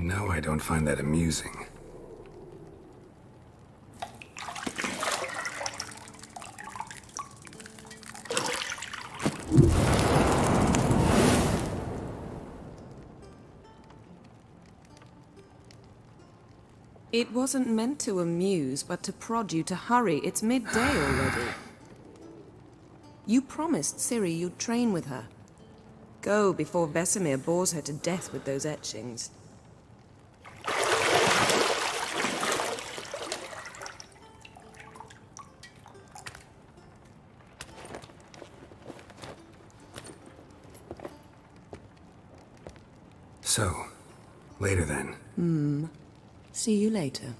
know I don't find that amusing. It wasn't meant to amuse, but to prod you to hurry. It's midday already. You promised Ciri you'd train with her. Go before Vesemir bores her to death with those etchings. So, later then. See you later.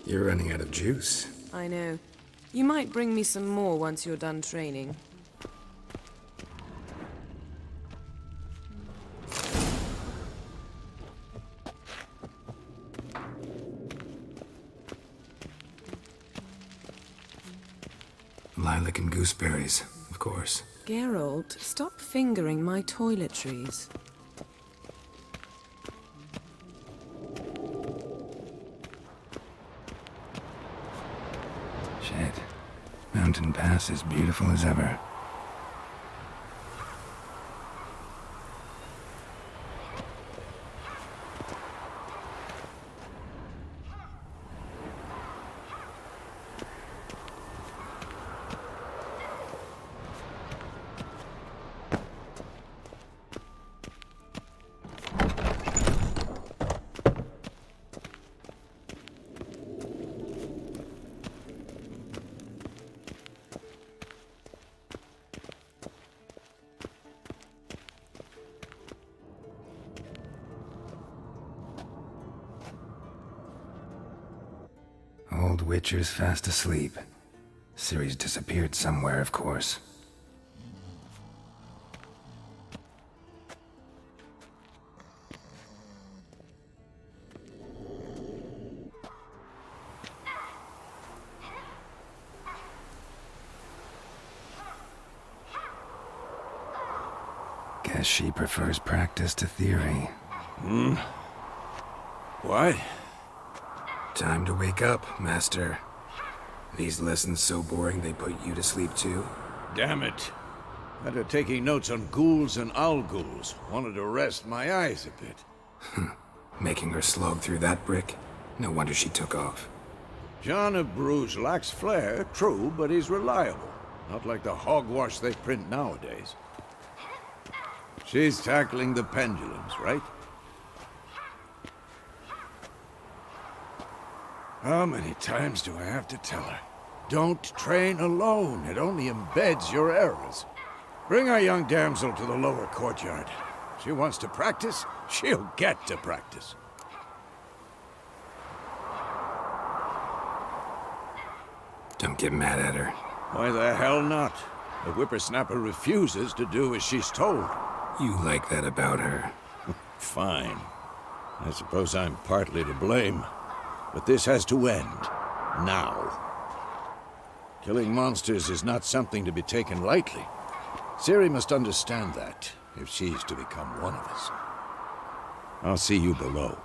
You're running out of juice. I know. You might bring me some more once you're done training. Lilac and gooseberries, of course. Geralt, stop fingering my toiletries. Shit. Mountain Pass is beautiful as ever. Old Witcher's fast asleep. Ciri's disappeared somewhere, of course. Guess she prefers practice to theory. What? Time to wake up, Master. These lessons so boring they put you to sleep too? Damn it. After taking notes on ghouls and owl-ghouls, wanted to rest my eyes a bit. Making her slog through that brick? No wonder she took off. John of Bruges lacks flair, true, but he's reliable. Not like the hogwash they print nowadays. She's tackling the pendulums, right? How many times do I have to tell her? Don't train alone. It only embeds your errors. Bring our young damsel to the lower courtyard. She wants to practice, she'll get to practice. Don't get mad at her. Why the hell not? The whippersnapper refuses to do as she's told. You like that about her. Fine. I suppose I'm partly to blame. But this has to end. Now. Killing monsters is not something to be taken lightly. Ciri must understand that, if she's to become one of us. I'll see you below.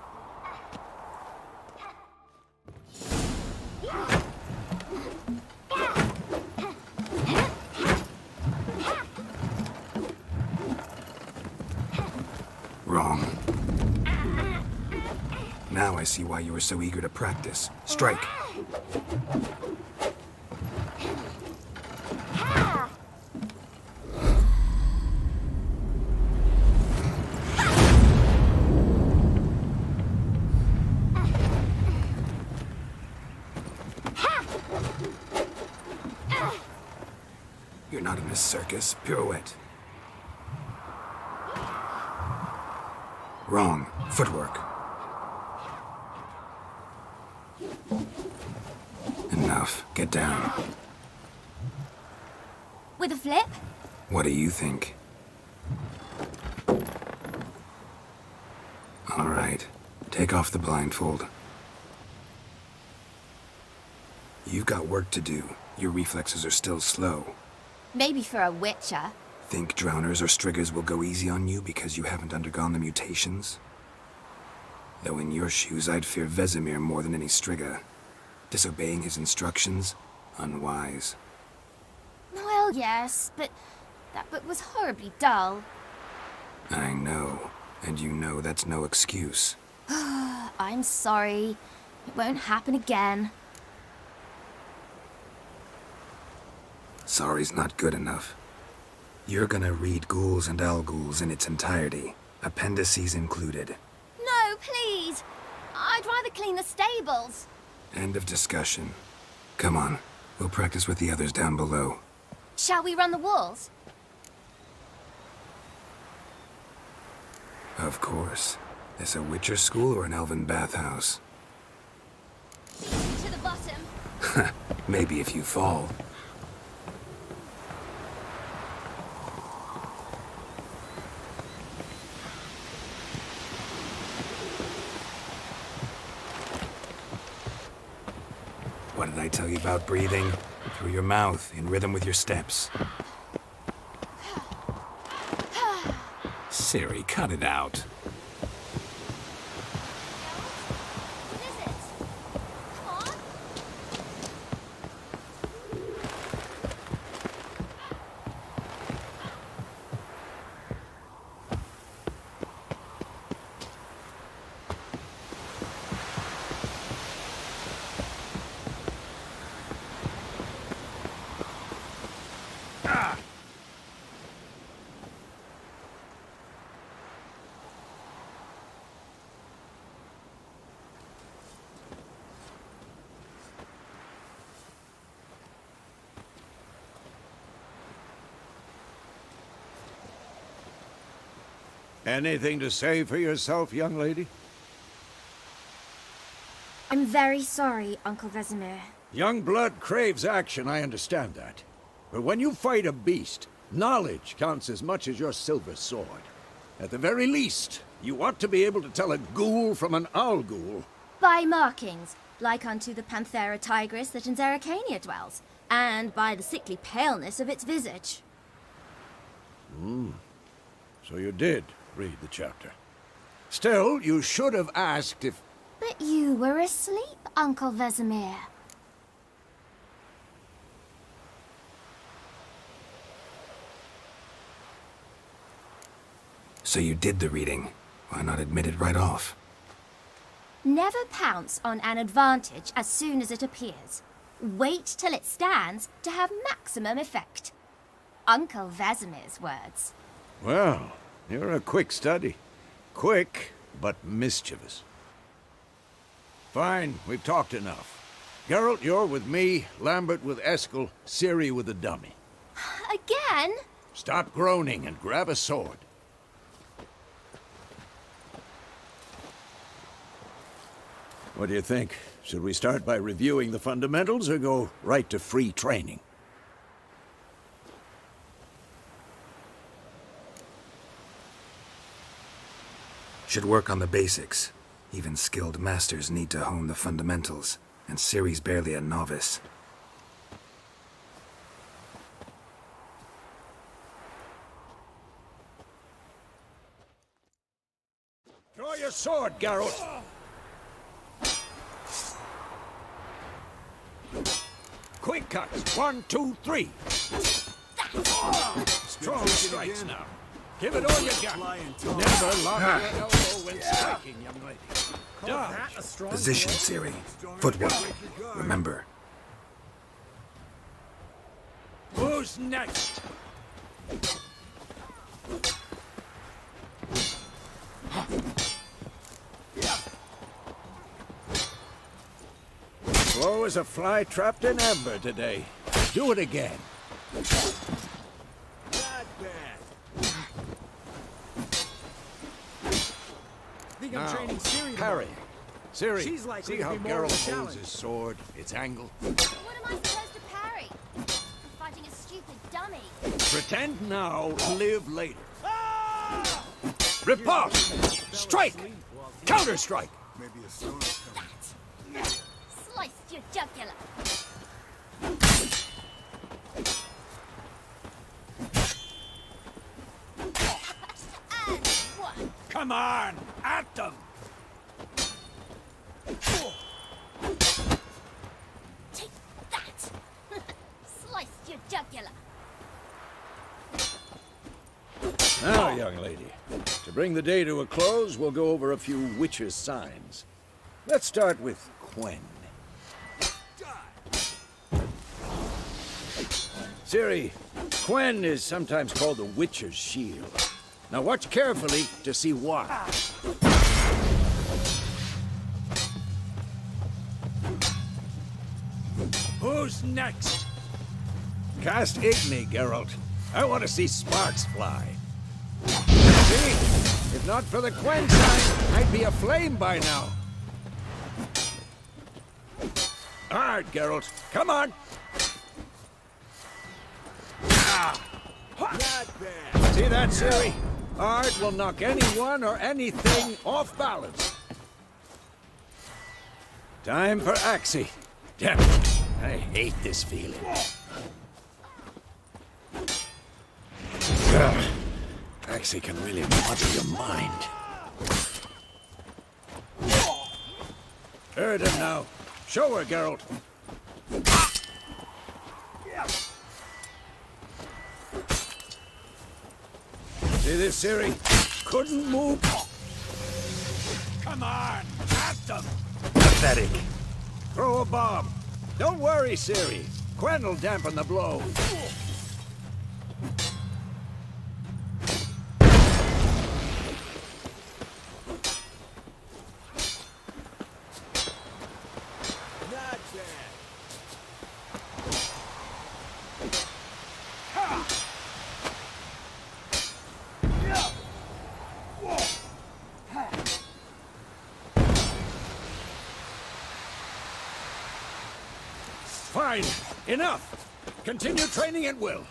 I see why you were so eager to practice. Strike. You're not in a circus. Pirouette. Wrong. Footwork. Enough. Get down. With a flip? What do you think? All right. Take off the blindfold. You've got work to do. Your reflexes are still slow. Maybe for a witcher. Think drowners or striggers will go easy on you because you haven't undergone the mutations? Though in your shoes, I'd fear Vesemir more than any strigger. Disobeying his instructions? Unwise. Well, yes, but that book was horribly dull. I know. And you know that's no excuse. I'm sorry. It won't happen again. Sorry's not good enough. You're gonna read Ghouls and Al-Ghouls in its entirety, appendices included. No, please! I'd rather clean the stables. End of discussion. Come on, we'll practice with the others down below. Shall we run the walls? Of course. This a Witcher school or an elven bathhouse? To the bottom. Maybe if you fall. What did I tell you about breathing? Through your mouth, in rhythm with your steps. Ciri, cut it out. What is it? Come on. Anything to say for yourself, young lady? I'm very sorry, Uncle Vesemir. Young blood craves action, I understand that. But when you fight a beast, knowledge counts as much as your silver sword. At the very least, you ought to be able to tell a ghoul from an owl-ghoul. By markings, like unto the Panthera tigris that in Zerrikania dwells, and by the sickly paleness of its visage. So you did read the chapter. Still, you should have asked if... But you were asleep, Uncle Vesemir. So you did the reading. Why not admit it right off? Never pounce on an advantage as soon as it appears. Wait till it stands to have maximum effect. Uncle Vesemir's words. Well, you're a quick study. Quick, but mischievous. Fine, we've talked enough. Geralt, you're with me, Lambert with Eskel, Ciri with the dummy. Again? Stop groaning and grab a sword. What do you think? Should we start by reviewing the fundamentals or go right to free training? Should work on the basics. Even skilled masters need to hone the fundamentals, and Ciri's barely a novice. Draw your sword, Geralt! Quick cuts. 1, 2, 3. Strong strikes now. Give it all you got. Never lock your elbow when striking, young lady. Dodge. Position, Ciri. Footwork. Remember. Who's next? Slow as a fly trapped in amber today. Do it again. Think I'm training Ciri Parry. Ciri, She's likely see to how be more of a Geralt holds challenge. his sword, its angle? What am I supposed to parry? I'm fighting a stupid dummy. Pretend now, live later. Riposte! Strike! Counter-strike! Sliced your jugular. And one. Come on! At them! Take that! Sliced your jugular. Now, young lady, to bring the day to a close, we'll go over a few witches' signs. Let's start with Quen. Ciri, Quen is sometimes called the Witcher's Shield. Now watch carefully to see why. Who's next? Cast Igni, Geralt. I want to see sparks fly. See? If not for the Quen sign, I'd be aflame by now. Hard, Geralt. Come on. See that, Ciri? Art will knock anyone or anything off balance. Time for Axii. Damn it. I hate this feeling. Axii can really muddle your mind. Heard him now. Show her, Geralt. See this, Ciri? Couldn't move. Come on, at them. Pathetic. Throw a bomb. Don't worry, Ciri. Quen will dampen the blow. Fine. Enough. Continue training at will.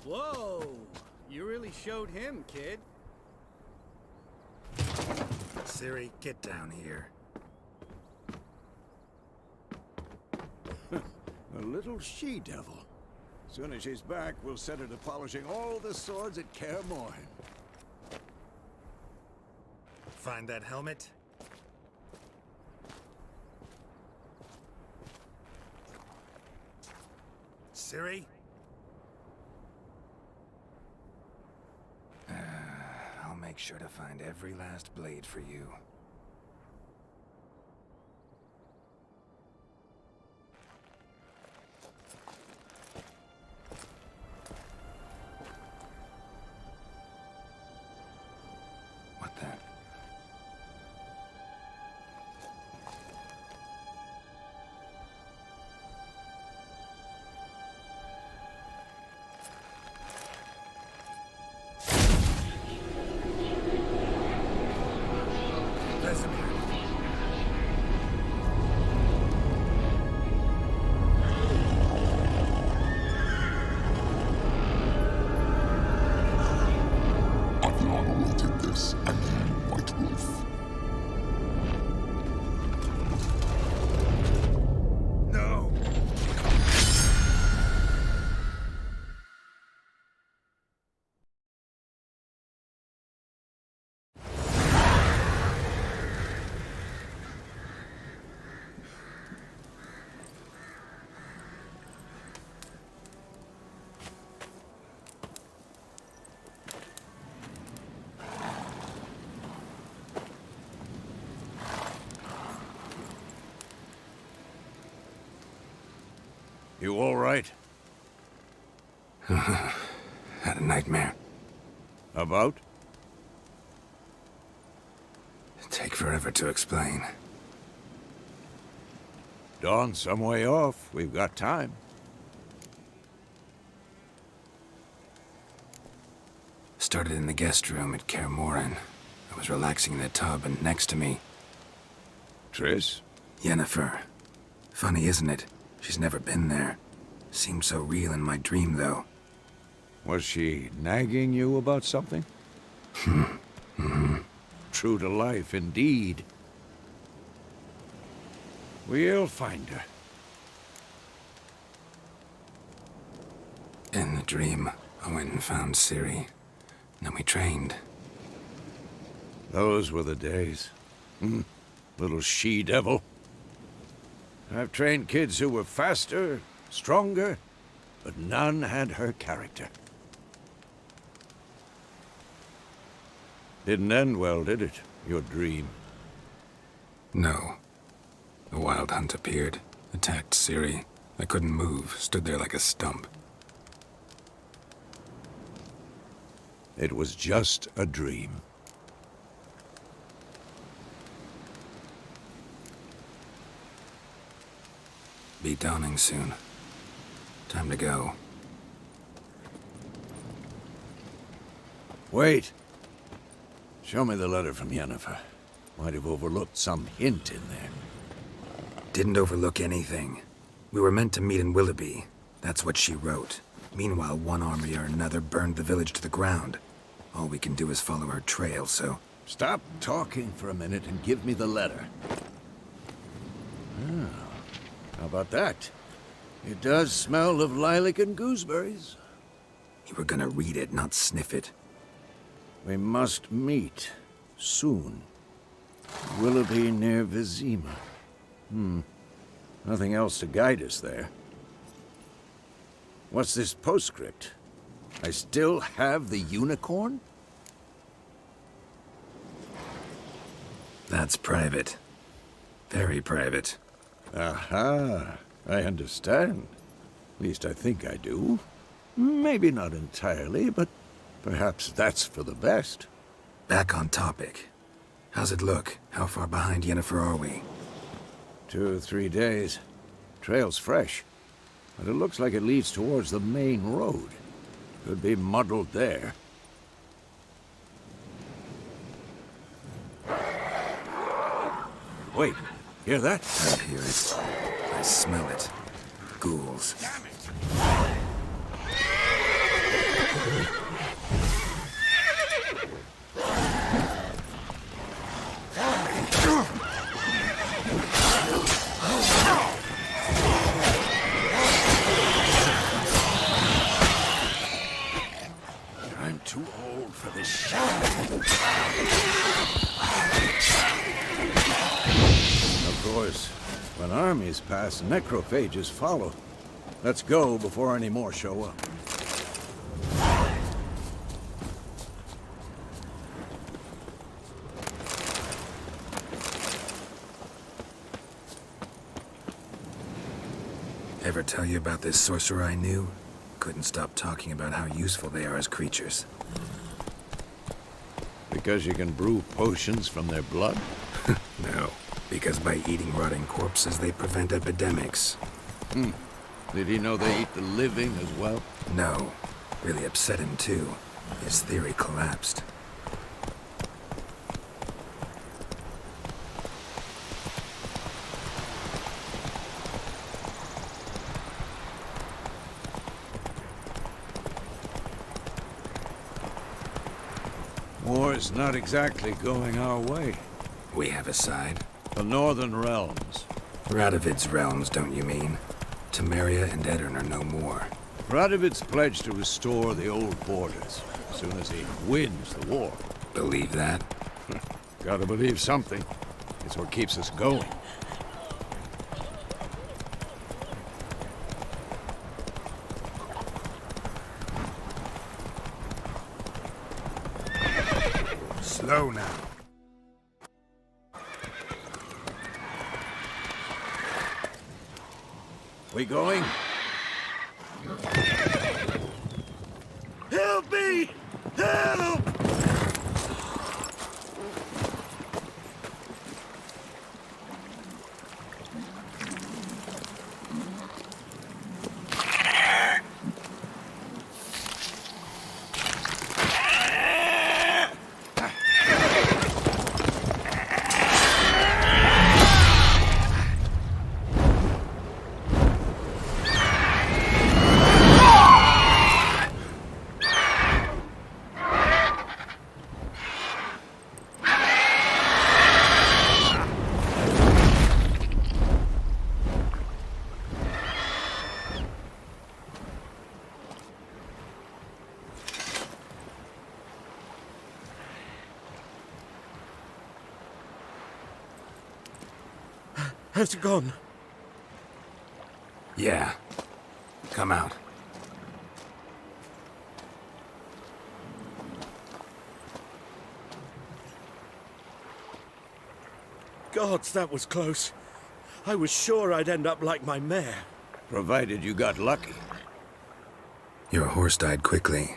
Whoa! You really showed him, kid. Ciri, get down here. A little she-devil. Soon as she's back, we'll set her to polishing all the swords at Kaer Morhen. Find that helmet? Ciri? I'll make sure to find every last blade for you. What the? You all right? Had a nightmare. About? Take forever to explain. Dawn's some way off. We've got time. Started in the guest room at Kaer Morhen. I was relaxing in the tub, and next to me, Triss? Yennefer. Funny, isn't it? She's never been there. Seemed so real in my dream, though. Was she nagging you about something? True to life, indeed. We'll find her. In the dream, I went and found Ciri. Then we trained. Those were the days. Little she-devil. I've trained kids who were faster, stronger, but none had her character. Didn't end well, did it? Your dream? No. The Wild Hunt appeared, attacked Ciri. I couldn't move, stood there like a stump. It was just a dream. Be dawning soon. Time to go. Wait. Show me the letter from Yennefer. Might have overlooked some hint in there. Didn't overlook anything. We were meant to meet in Willoughby. That's what she wrote. Meanwhile, one army or another burned the village to the ground. All we can do is follow her trail, so... Stop talking for a minute and give me the letter. How about that? It does smell of lilac and gooseberries. You were gonna read it, not sniff it. We must meet. Soon. Willoughby near Vizima. Nothing else to guide us there. What's this postscript? I still have the unicorn? That's private. Very private. Aha, I understand. At least I think I do. Maybe not entirely, but perhaps that's for the best. Back on topic. How's it look? How far behind Yennefer are we? 2 or 3 days. Trail's fresh, but it looks like it leads towards the main road. Could be muddled there. Wait, hear that? I hear it. I smell it. Ghouls. I'm too old for this shit. Of course, when armies pass, necrophages follow. Let's go before any more show up. Ever tell you about this sorcerer I knew? Couldn't stop talking about how useful they are as creatures. Because you can brew potions from their blood? No, because by eating rotting corpses, they prevent epidemics. Did he know they eat the living as well? No, really upset him too. His theory collapsed. War's not exactly going our way. We have a side. The Northern Realms. Radovid's realms, don't you mean? Temeria and Edirn are no more. Radovid's pledged to restore the old borders as soon as he wins the war. Believe that? Gotta believe something. It's what keeps us going. Slow now. We going? Has it gone? Yeah. Come out. Gods, that was close. I was sure I'd end up like my mare. Provided you got lucky. Your horse died quickly,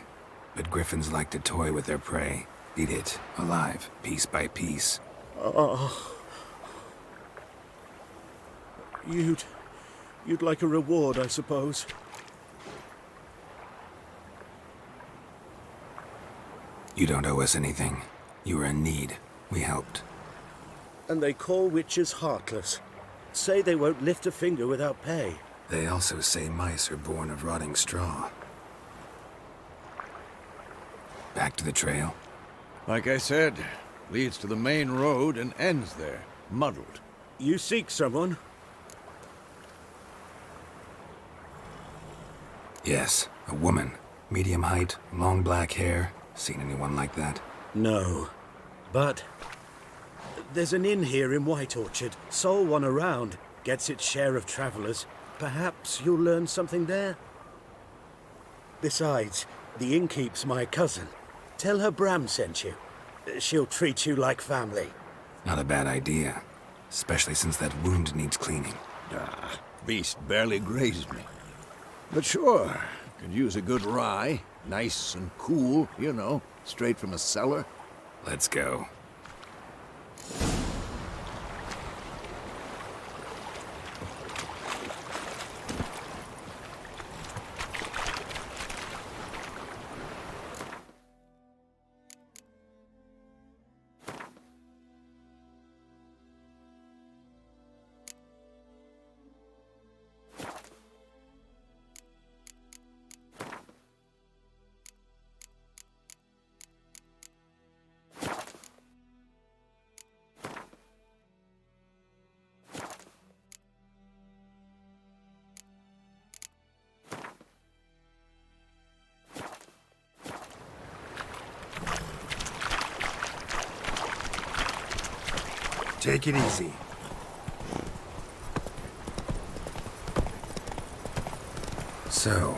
but griffins like to toy with their prey. Eat it, alive, piece by piece. You'd like a reward, I suppose. You don't owe us anything. You were in need. We helped. And they call witches heartless. Say they won't lift a finger without pay. They also say mice are born of rotting straw. Back to the trail. Like I said, leads to the main road and ends there, muddled. You seek someone? Yes, a woman. Medium height, long black hair. Seen anyone like that? No. But there's an inn here in White Orchard. Sole one around. Gets its share of travelers. Perhaps you'll learn something there? Besides, the innkeep's my cousin. Tell her Bram sent you. She'll treat you like family. Not a bad idea. Especially since that wound needs cleaning. Ah, beast barely grazed me. But sure, could use a good rye. Nice and cool, you know, straight from a cellar. Let's go. Take it easy. So,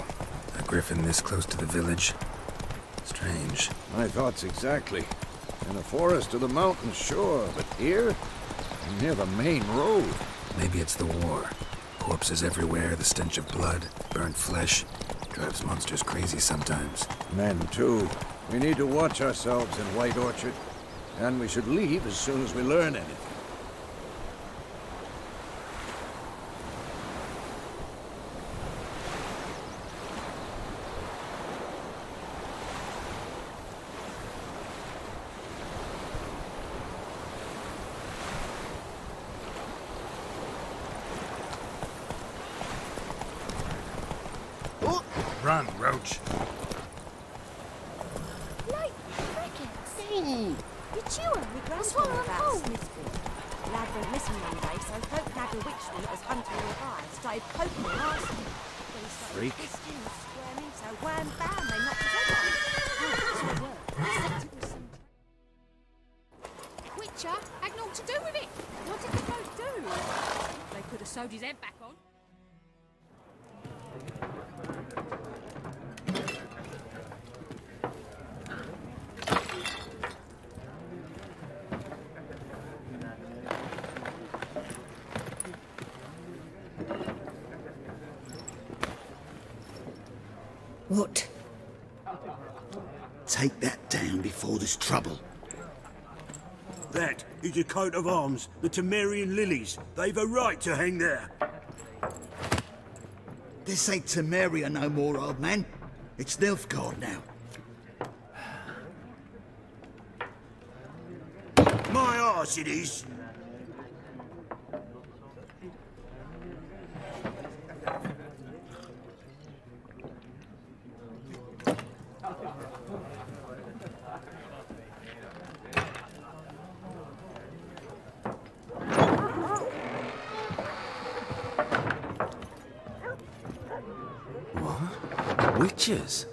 a griffin this close to the village? Strange. My thoughts exactly. In the forest or the mountains, sure, but here? Near the main road. Maybe it's the war. Corpses everywhere, the stench of blood, burnt flesh. Drives monsters crazy sometimes. Men, too. We need to watch ourselves in White Orchard. And we should leave as soon as we learn anything. Run, Roach. Like crickets. Hey, You're chewing. we Swallow grandpa a about hole. Smithfield. Lad went missing one day, so folk nagged a witch that was hunting the guy. Started poking and asking. When he started Freak. twisting and squirming, so wham bam, they knocked his head off. Oh, it's a word. Except it was some... Witcher had naught to do with it. What did the folk do? They could have sewed his head back on. What? Take that down before there's trouble. That is a coat of arms, the Temerian lilies. They've a right to hang there. This ain't Temeria no more, old man. It's Nilfgaard now. My arse it is. Witches?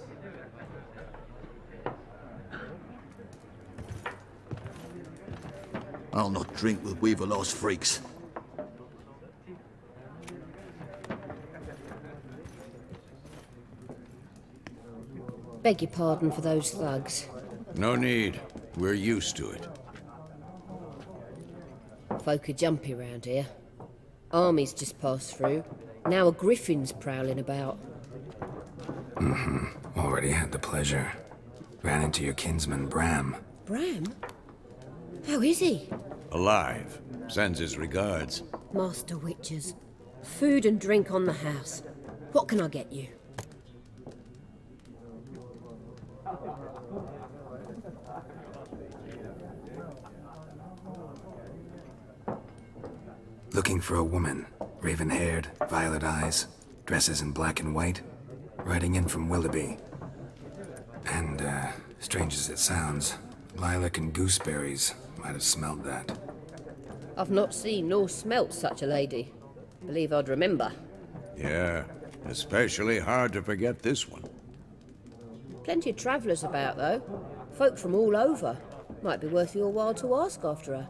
I'll not drink with Weaverlost freaks. Beg your pardon for those thugs. No need. We're used to it. Folk are jumpy round here. Armies just passed through. Now a griffin's prowling about. Already had the pleasure. Ran into your kinsman, Bram. Bram? How is he? Alive. Sends his regards. Master Witches. Food and drink on the house. What can I get you? Looking for a woman. Raven-haired, violet eyes, dresses in black and white. Riding in from Willoughby. And, strange as it sounds, lilac and gooseberries might have smelled that. I've not seen nor smelt such a lady. Believe I'd remember. Yeah, especially hard to forget this one. Plenty of travellers about, though. Folk from all over. Might be worth your while to ask after her.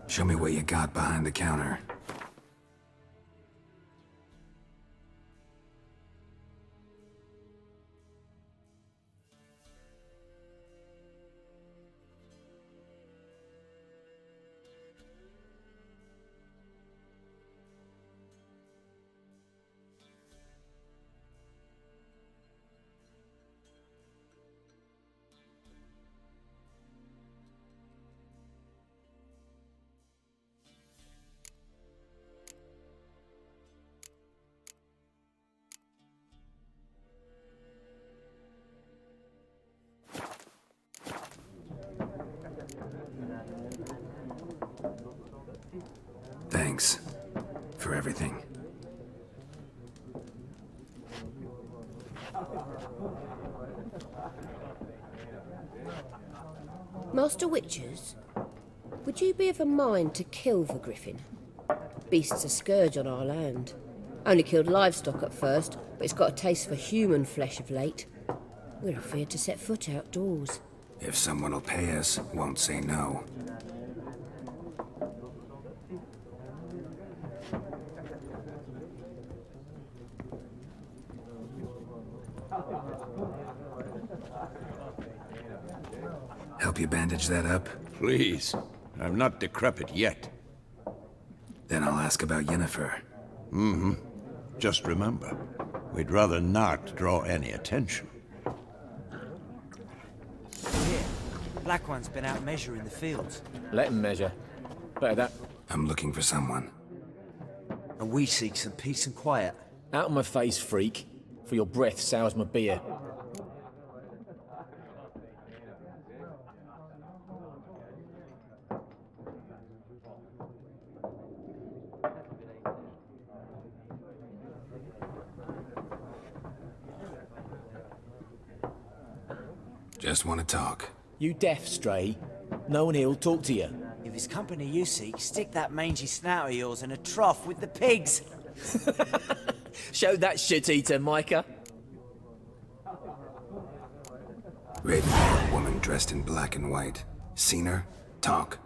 Show me what you got behind the counter. Thanks for everything. Master Witches, would you be of a mind to kill the griffin? Beast's a scourge on our land. Only killed livestock at first, but it's got a taste for human flesh of late. We're afraid to set foot outdoors. If someone will pay us, won't say no. Help you bandage that up? Please. I'm not decrepit yet. Then I'll ask about Yennefer. Just remember, we'd rather not draw any attention. Here, Black One's been out measuring the fields. Let him measure. Better that. I'm looking for someone. And we seek some peace and quiet. Out of my face, freak. For your breath sours my beer. Just want to talk. You deaf, Stray? No one here'll talk to you. If it's company you seek, stick that mangy snout of yours in a trough with the pigs. Show that shit-eater, Micah. Raven-haired woman dressed in black and white. Seen her? Talk.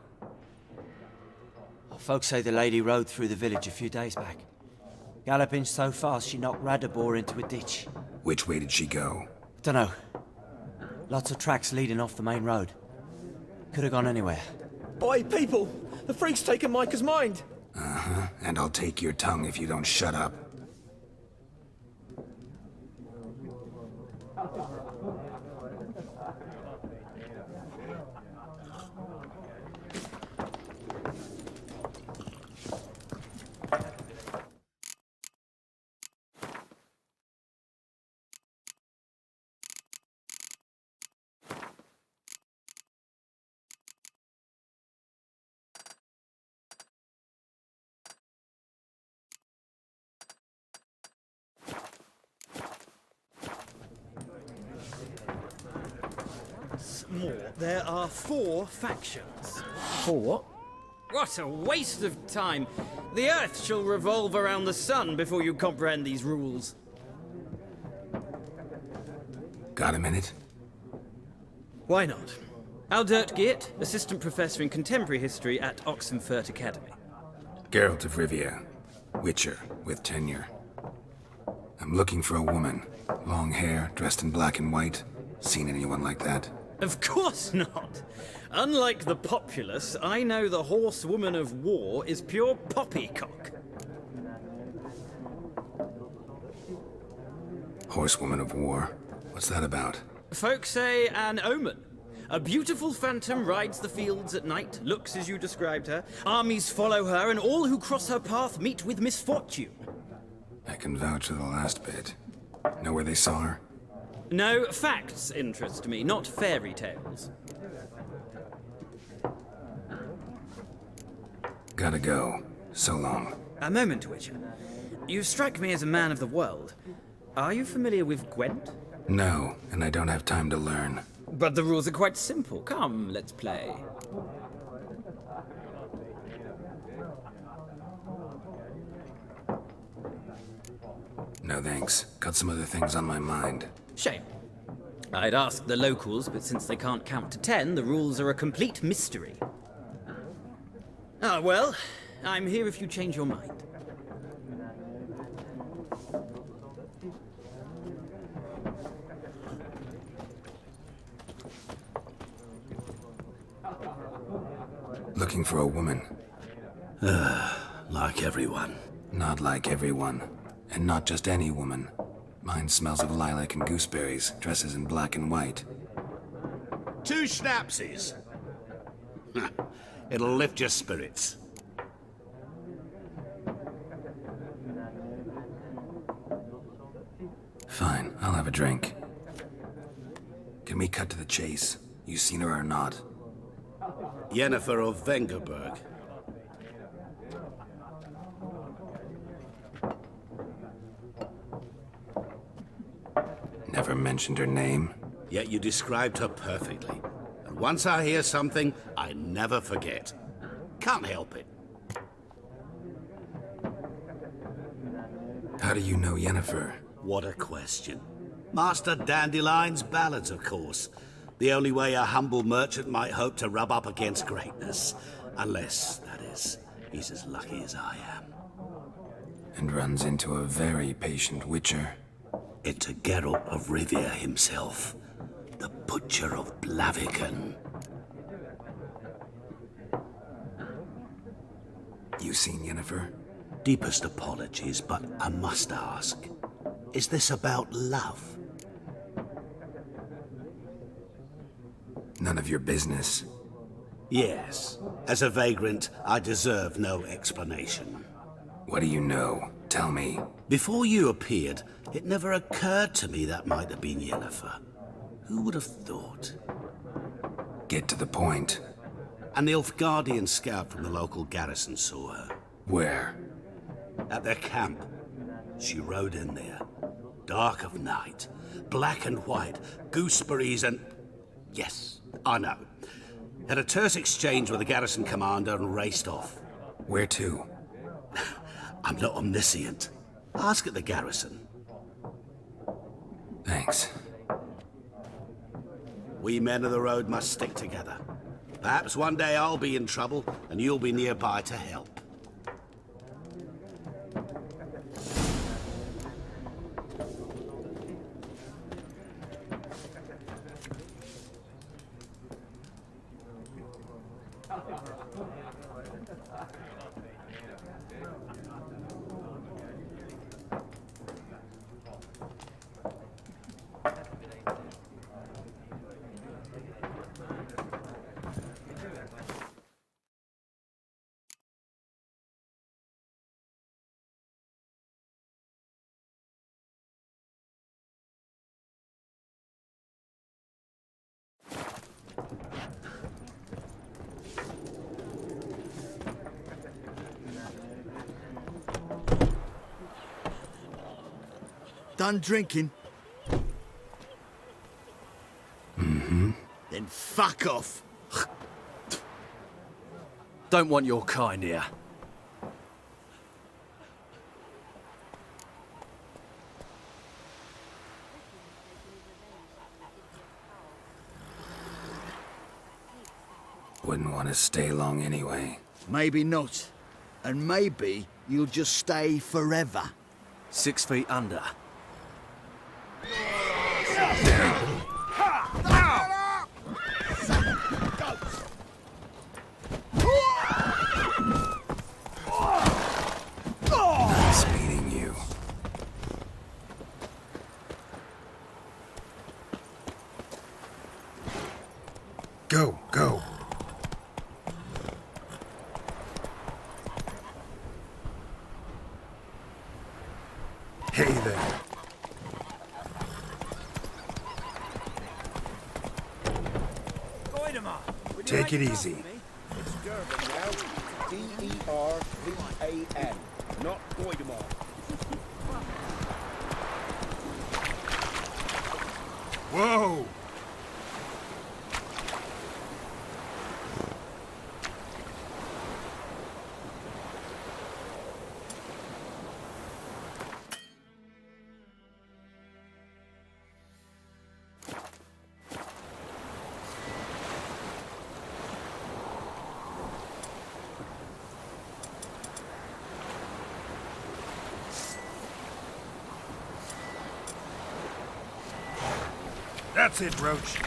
Folks say the lady rode through the village a few days back. Galloping so fast she knocked Radabor into a ditch. Which way did she go? Dunno. Lots of tracks leading off the main road. Could have gone anywhere. Oi, people! The freak's taken Micah's mind! And I'll take your tongue if you don't shut up. More. There are 4 factions. For what? What a waste of time! The Earth shall revolve around the sun before you comprehend these rules. Got a minute? Why not? Aldert Geert, Assistant Professor in Contemporary History at Oxenfurt Academy. Geralt of Rivia, Witcher with tenure. I'm looking for a woman. Long hair, dressed in black and white. Seen anyone like that? Of course not. Unlike the populace, I know the horsewoman of war is pure poppycock. Horsewoman of war? What's that about? Folk say an omen. A beautiful phantom rides the fields at night, looks as you described her. Armies follow her, and all who cross her path meet with misfortune. I can vouch for the last bit. Know where they saw her? No, facts interest me, not fairy tales. Gotta go. So long. A moment, Witcher. You strike me as a man of the world. Are you familiar with Gwent? No, and I don't have time to learn. But the rules are quite simple. Come, let's play. No thanks. Got some other things on my mind. Shame. I'd ask the locals, but since they can't count to 10, the rules are a complete mystery. Ah, well, I'm here if you change your mind. Looking for a woman. Like everyone. Not like everyone. And not just any woman. Mine smells of lilac and gooseberries, dresses in black and white. 2 schnapsies. It'll lift your spirits. Fine, I'll have a drink. Can we cut to the chase? You seen her or not? Yennefer of Vengerberg. Never mentioned her name. Yet you described her perfectly. And once I hear something, I never forget. Can't help it. How do you know Yennefer? What a question. Master Dandelion's ballads, of course. The only way a humble merchant might hope to rub up against greatness. Unless, that is, he's as lucky as I am. And runs into a very patient witcher. Into Geralt of Rivia himself. The Butcher of Blaviken. You seen Yennefer? Deepest apologies, but I must ask. Is this about love? None of your business. Yes. As a vagrant, I deserve no explanation. What do you know? Tell me. Before you appeared, it never occurred to me that might have been Yennefer. Who would have thought? Get to the point. An Nilfgaardian scout from the local garrison saw her. Where? At their camp. She rode in there. Dark of night. Black and white. Gooseberries and... Yes, I know. Had a terse exchange with the garrison commander and raced off. Where to? I'm not omniscient. Ask at the garrison. Thanks. We men of the road must stick together. Perhaps one day I'll be in trouble and you'll be nearby to help. Done drinking? Mm-hmm. Then fuck off. Don't want your kind here. Wouldn't want to stay long anyway. Maybe not. And maybe you'll just stay forever. 6 feet under. Nice meeting you. Go, go. Hey there. Take it easy. It's Durban now. D-E-R-V-A-N, not Goidemar. Whoa! That's it, Roach.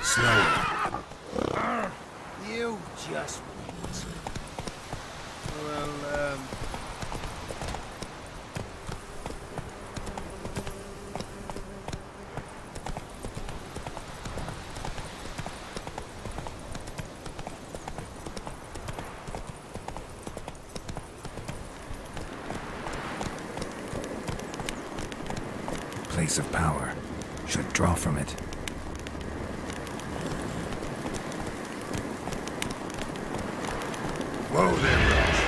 Slowly. You just wait. Well, Place of power. Should draw from it. Whoa there, Roach.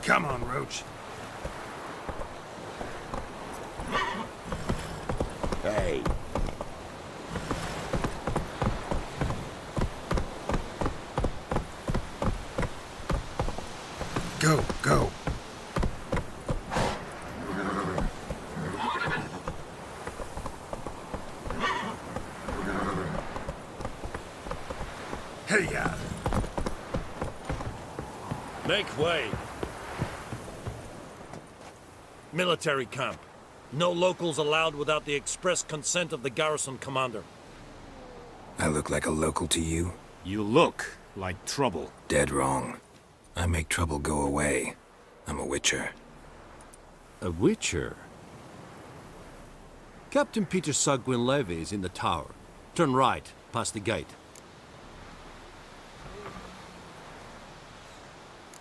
Come on, Roach. hey. Go, go. Hey, ya. Make way. Military camp. No locals allowed without the express consent of the garrison commander. I look like a local to you? You look like trouble. Dead wrong. I make trouble go away. I'm a witcher. A witcher? Captain Peter Sagwin Levy is in the tower. Turn right, past the gate.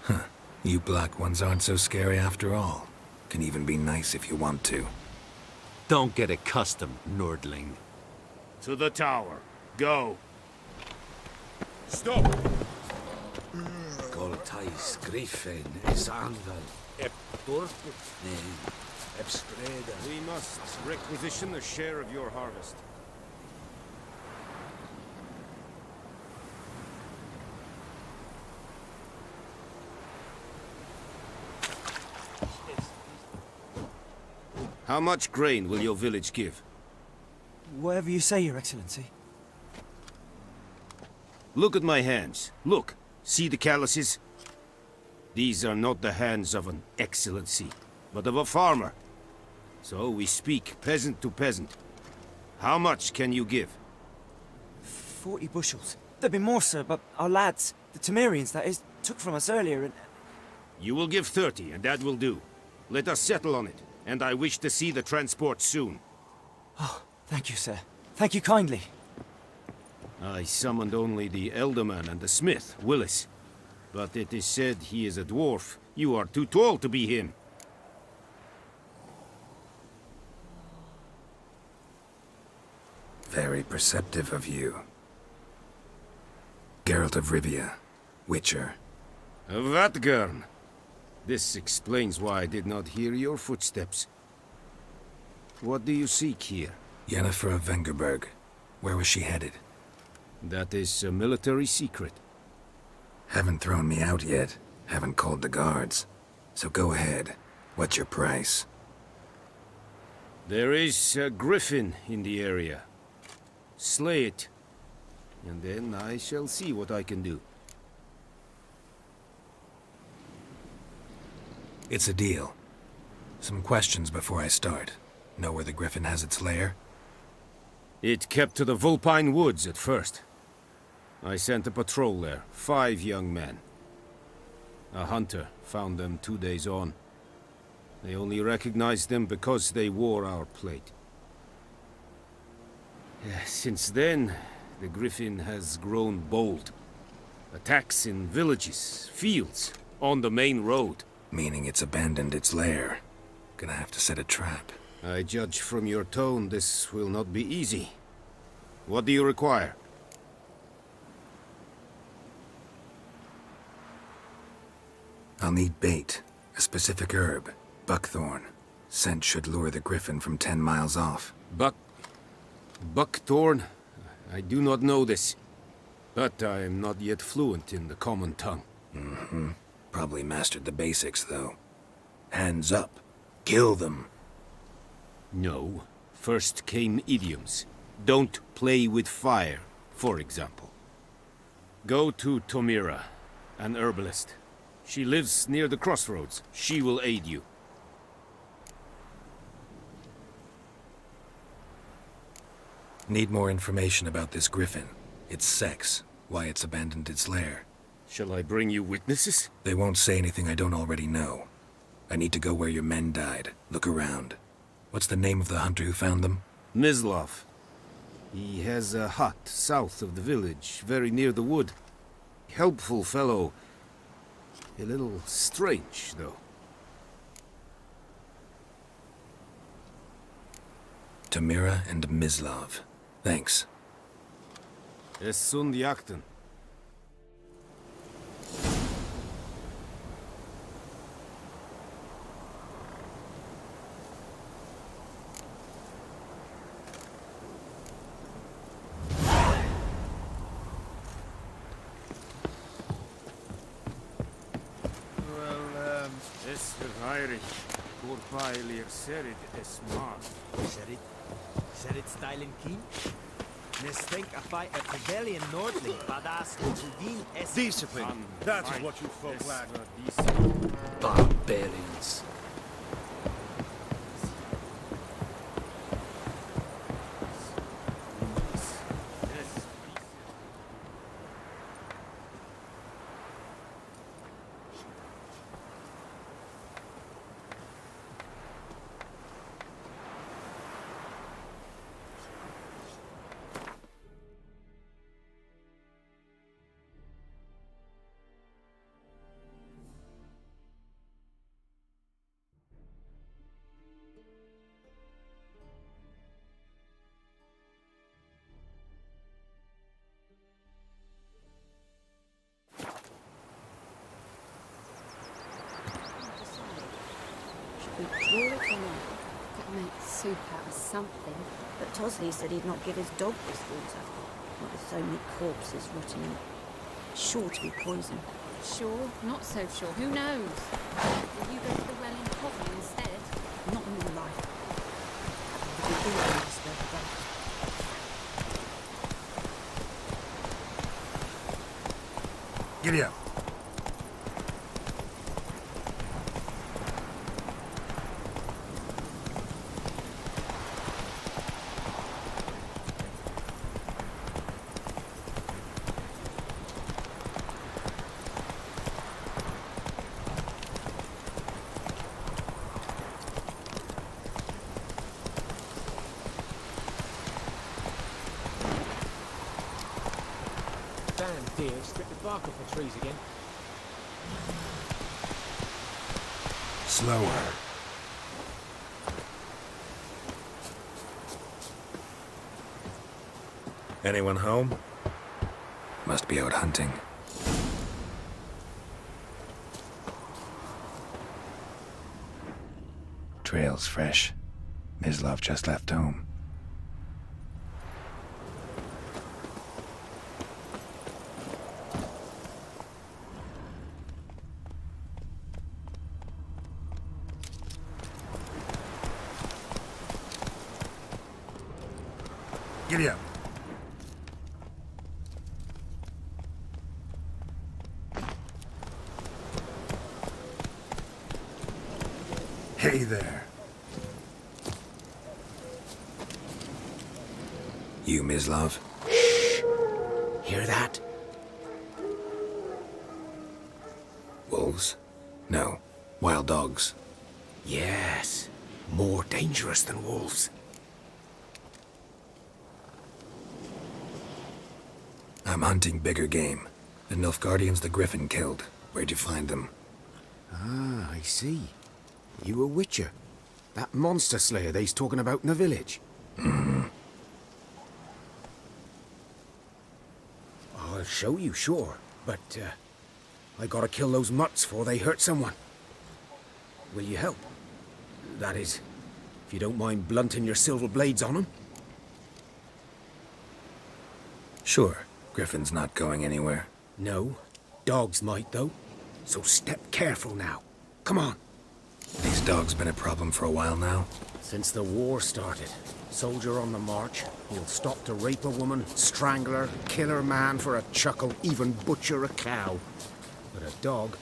Huh. You black ones aren't so scary after all. Can even be nice if you want to. Don't get accustomed, Nordling. To the tower. Go. Stop! Goltais Griffin is anvel. Ep Dorput name. Epspreda. We must requisition a share of your harvest. How much grain will your village give? Whatever you say, Your Excellency. Look at my hands. Look. See the calluses? These are not the hands of an excellency, but of a farmer. So we speak peasant to peasant. How much can you give? 40 bushels. There'd be more, sir, but our lads, the Temerians, that is, took from us earlier and... You will give 30, and that will do. Let us settle on it, and I wish to see the transport soon. Oh, thank you, sir. Thank you kindly. I summoned only the Elderman and the smith, Willis. But it is said he is a dwarf. You are too tall to be him. Very perceptive of you. Geralt of Rivia, Witcher. Vatgern! This explains why I did not hear your footsteps. What do you seek here? Yennefer of Vengerberg. Where was she headed? That is a military secret. Haven't thrown me out yet. Haven't called the guards. So go ahead. What's your price? There is a griffin in the area. Slay it. And then I shall see what I can do. It's a deal. Some questions before I start. Know where the griffin has its lair? It kept to the Vulpine Woods at first. I sent a patrol there, 5 young men. A hunter found them 2 days on. They only recognized them because they wore our plate. Since then, the griffin has grown bold. Attacks in villages, fields, on the main road. Meaning it's abandoned its lair. Gonna have to set a trap. I judge from your tone this will not be easy. What do you require? I'll need bait, a specific herb, buckthorn. Scent should lure the griffin from 10 miles off. Buckthorn? I do not know this. But I am not yet fluent in the common tongue. Mm-hmm. Probably mastered the basics, though. Hands up. Kill them. No. First came idioms. Don't play with fire, for example. Go to Tomira, an herbalist. She lives near the crossroads. She will aid you. Need more information about this griffin. Its sex, why it's abandoned its lair. Shall I bring you witnesses? They won't say anything I don't already know. I need to go where your men died. Look around. What's the name of the hunter who found them? Mislav. He has a hut south of the village, very near the wood. Helpful fellow. A little strange, though. Tamira and Mislav. Thanks. Es sunt jakten. Es Heinrich. Voorbijleer Serid es maar. Serid stylen kien? Nesdenk afai a rebellion Nordling, badass Lutudin es... Discipline. That is what you folk lack. Barbarians. We draw it or not. Could make soup out of something. But Tosley said he'd not give his dog this water. Not with so many corpses rotting in it. Sure to be poison. Sure, not so sure. Who knows? Will you go to the well in coffee instead? Not in your life. You'll be all this the other day. Giddy up. Damn deer, stripped the bark off the trees again. Slower. Anyone home? Must be out hunting. Trail's fresh. Mislav just left home. Giddy up. Hey there. You, Mislav? Hear that? Wolves? No. Wild dogs. Yes. More dangerous than wolves. I'm hunting bigger game. The Nilfgaardians the Griffin killed. Where'd you find them? Ah, I see. You a witcher. That monster slayer they's talking about in the village. I'll show you, sure. But, I gotta kill those mutts before they hurt someone. Will you help? That is, if you don't mind blunting your silver blades on them. Sure. Griffin's not going anywhere. No. Dogs might, though. So step careful now. Come on. These dogs been a problem for a while now? Since the war started. Soldier on the march. He'll stop to rape a woman, strangle her, kill her man for a chuckle, even butcher a cow. But a dog,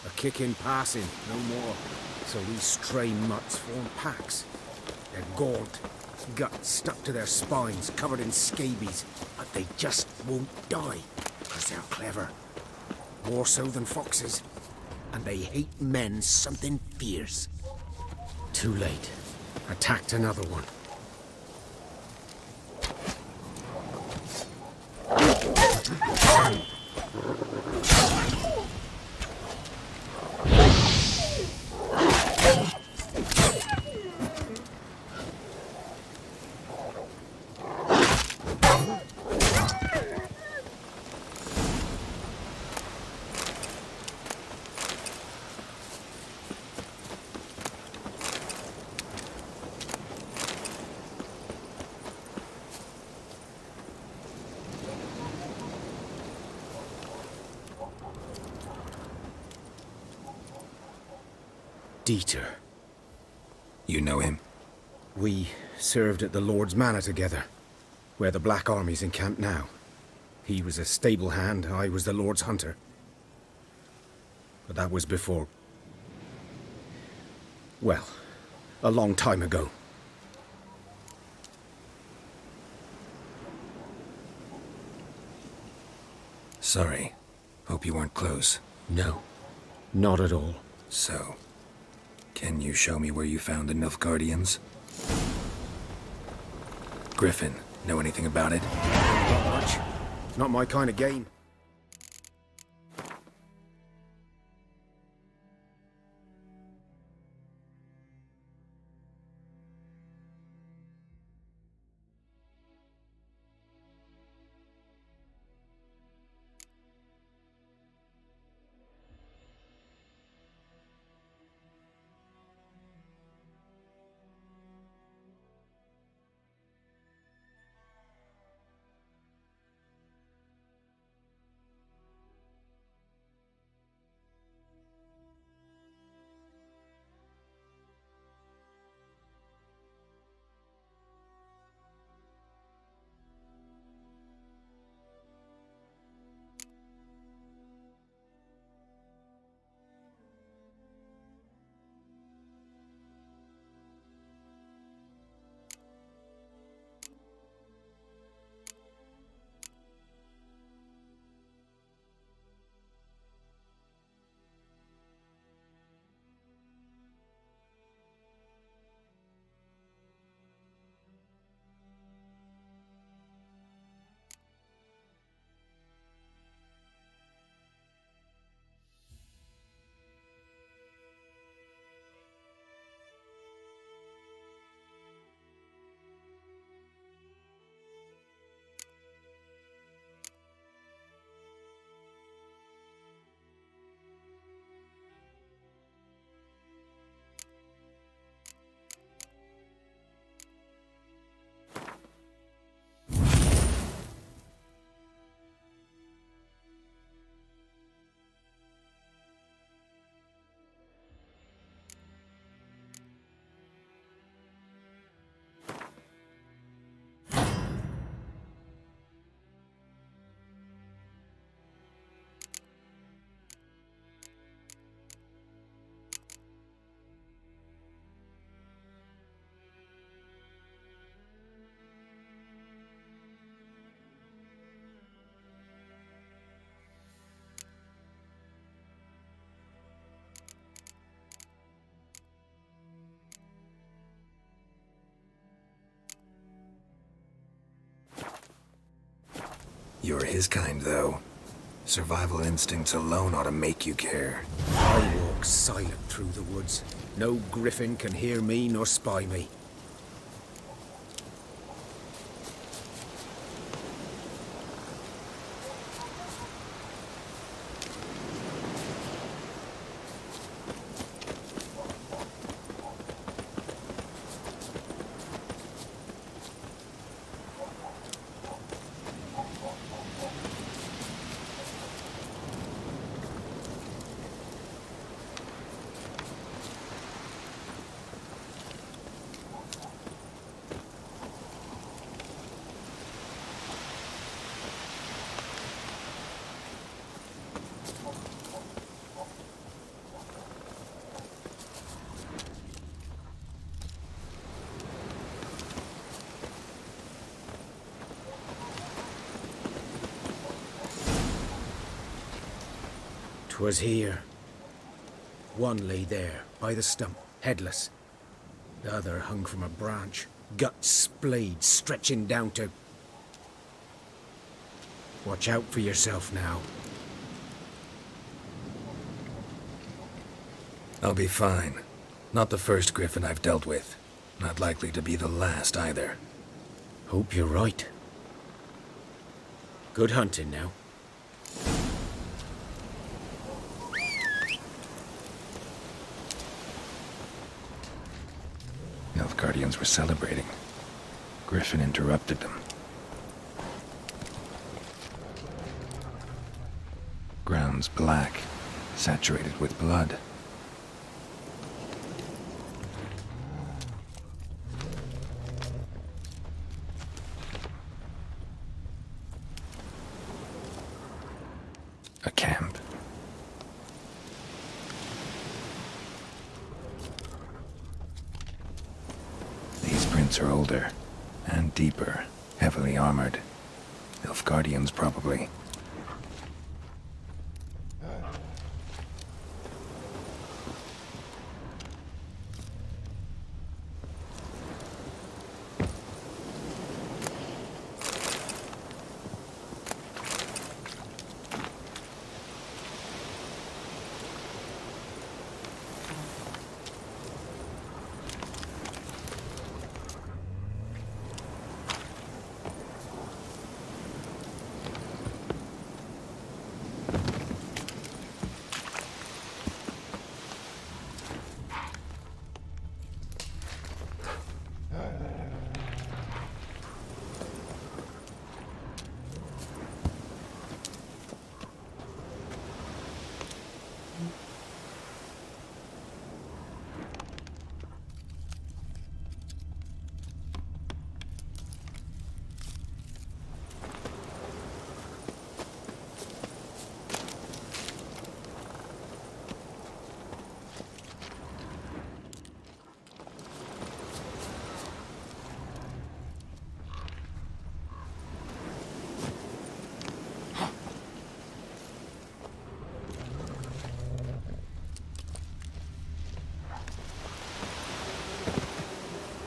a kick in passing, no more. So these stray mutts form packs. They're gaunt, guts stuck to their spines, covered in scabies. But they just won't die, because they're clever. More so than foxes. And they hate men something fierce. Too late. Attacked another one. Dieter. You know him? We served at the Lord's Manor together, where the Black Army's encamped now. He was a stable hand, I was the Lord's hunter. But that was before... well, a long time ago. Sorry. Hope you weren't close. No, not at all. So, can you show me where you found the Nilfgaardians? Griffin, know anything about it? Not much. Not my kind of game. You're his kind, though. Survival instincts alone ought to make you care. I walk silent through the woods. No griffin can hear me nor spy me. "'Twas here. One lay there, by the stump, headless. The other hung from a branch, guts splayed, stretching down to... Watch out for yourself now." I'll be fine. Not the first griffin I've dealt with. Not likely to be the last, either. Hope you're right. Good hunting now. Nilfgaardians were celebrating. Griffin interrupted them. Ground's black, saturated with blood. A camp. These prints are older and deeper, heavily armored. Nilfgaardians, probably.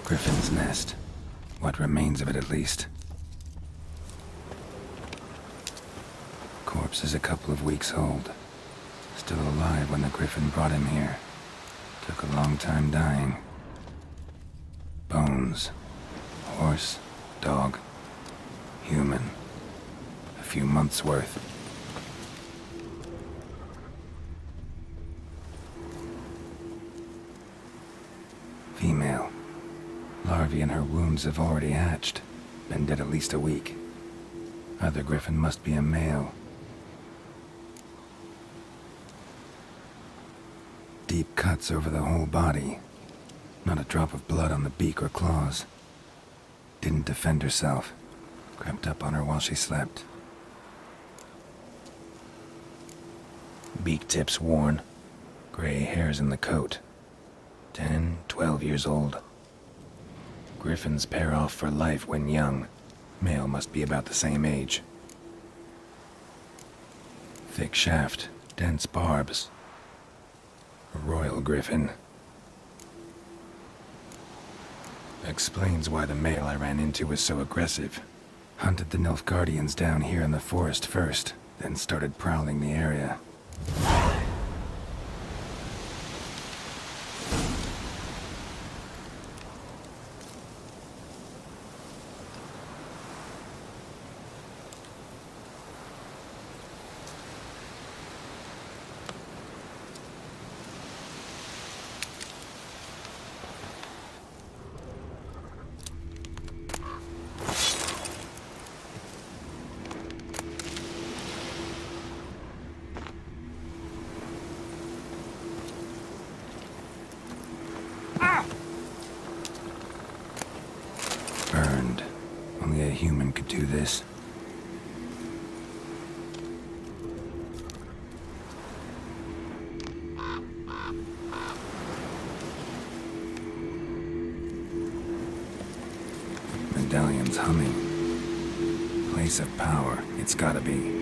Griffin's nest. What remains of it, at least. Corpse is a couple of weeks old. Still alive when the Griffin brought him here. Took a long time dying. Bones. Horse. Dog. Human. A few months' worth. Female. Larvae in her wounds have already hatched. Been dead at least a week. Other Griffin must be a male. Deep cuts over the whole body. Not a drop of blood on the beak or claws. Didn't defend herself. Crept up on her while she slept. Beak tips worn. Gray hairs in the coat. 10, 12 years old. Griffins pair off for life when young. Male must be about the same age. Thick shaft, dense barbs. A royal griffin. Explains why the male I ran into was so aggressive. Hunted the Nilfgaardians down here in the forest first, then started prowling the area. Burned. Only a human could do this. Medallion's humming. Place of power, it's gotta be.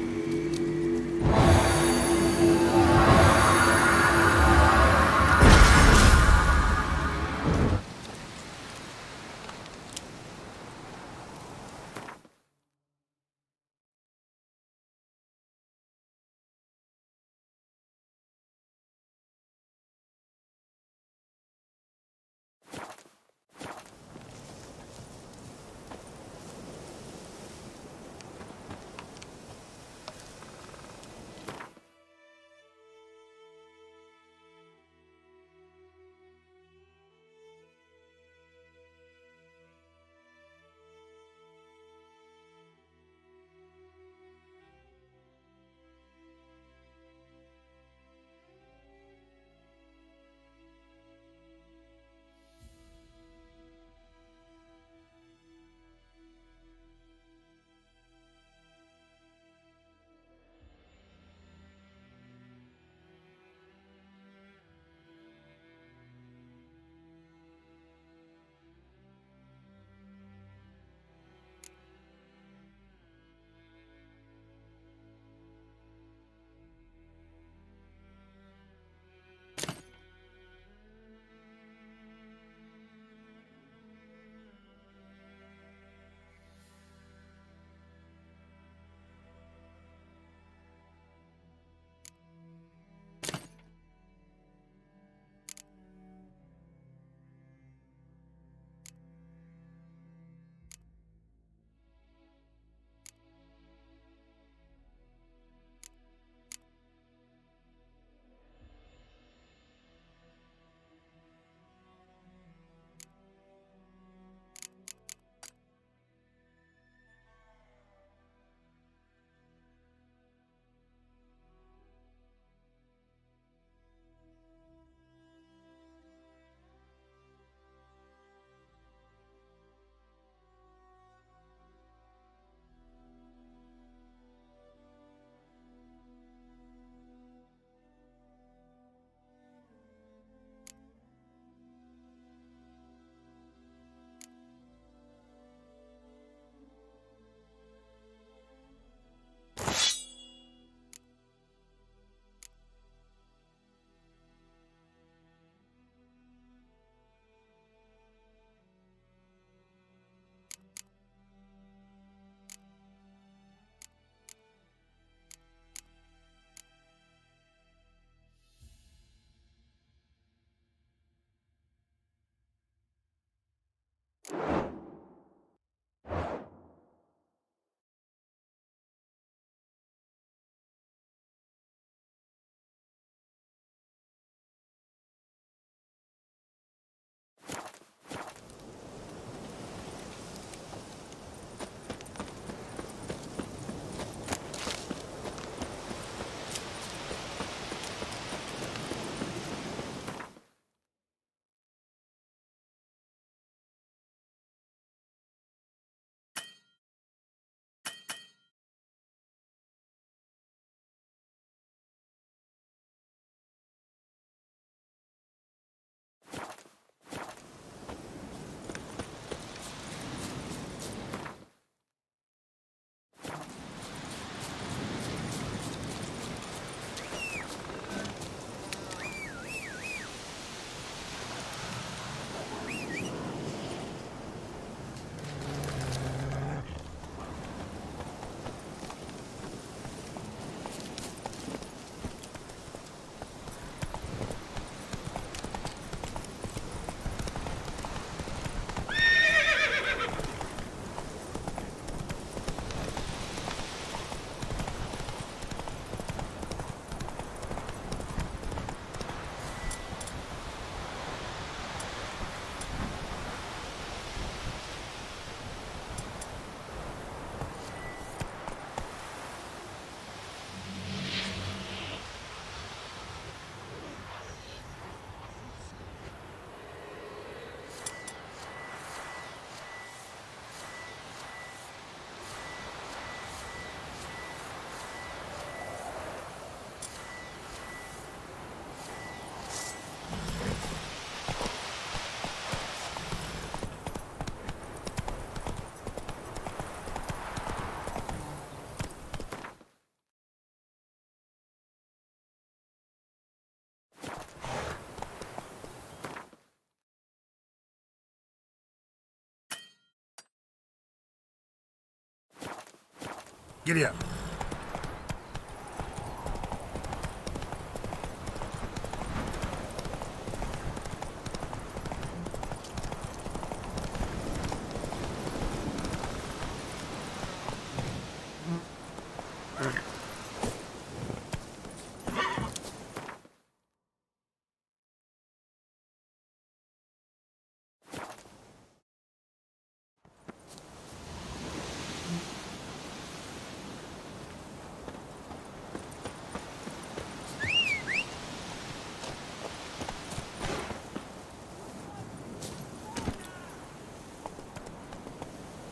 Giddy up.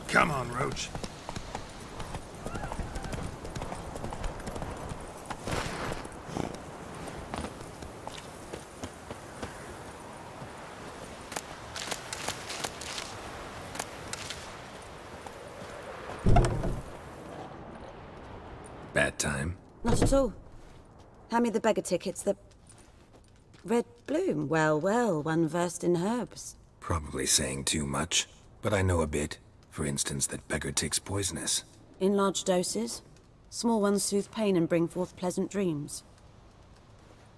Come on, Roach. Bad time? Not at all. Hand me the beggar tickets, the... Red Bloom. Well, well, one versed in herbs. Probably saying too much, but I know a bit. For instance, that beggar tick's poisonous. In large doses. Small ones soothe pain and bring forth pleasant dreams.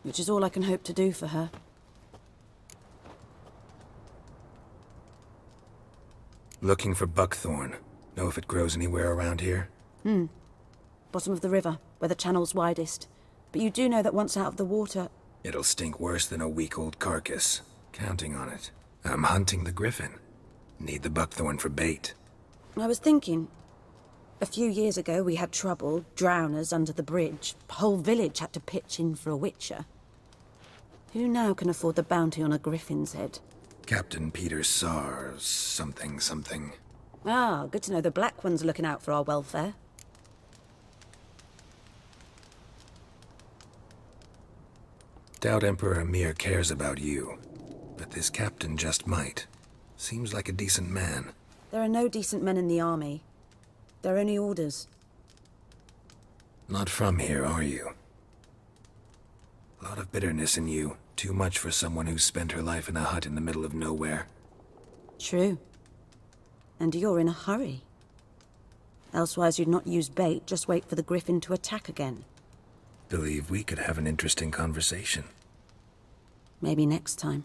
Which is all I can hope to do for her. Looking for buckthorn. Know if it grows anywhere around here? Bottom of the river, where the channel's widest. But you do know that once out of the water... It'll stink worse than a week-old carcass. Counting on it. I'm hunting the griffin. Need the buckthorn for bait. I was thinking... A few years ago we had trouble, drowners under the bridge. Whole village had to pitch in for a witcher. Who now can afford the bounty on a griffin's head? Captain Peter Sars, something. Ah, good to know the Black One's looking out for our welfare. Doubt Emperor Emir cares about you. But this captain just might. Seems like a decent man. There are no decent men in the army. They're only orders. Not from here, are you? A lot of bitterness in you. Too much for someone who spent her life in a hut in the middle of nowhere. True. And you're in a hurry. Elsewise you'd not use bait, just wait for the griffin to attack again. Believe we could have an interesting conversation. Maybe next time.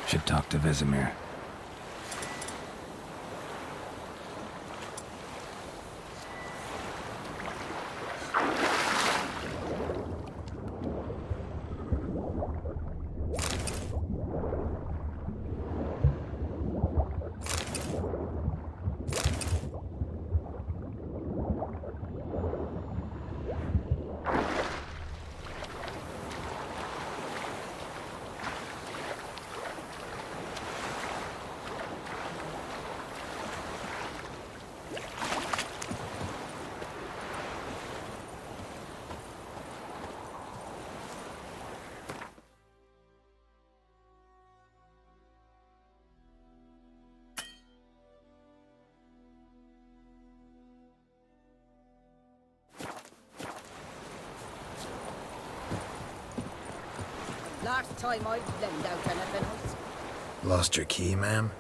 Should talk to Vesemir. last time I'd lend out anything else. Lost your key, ma'am?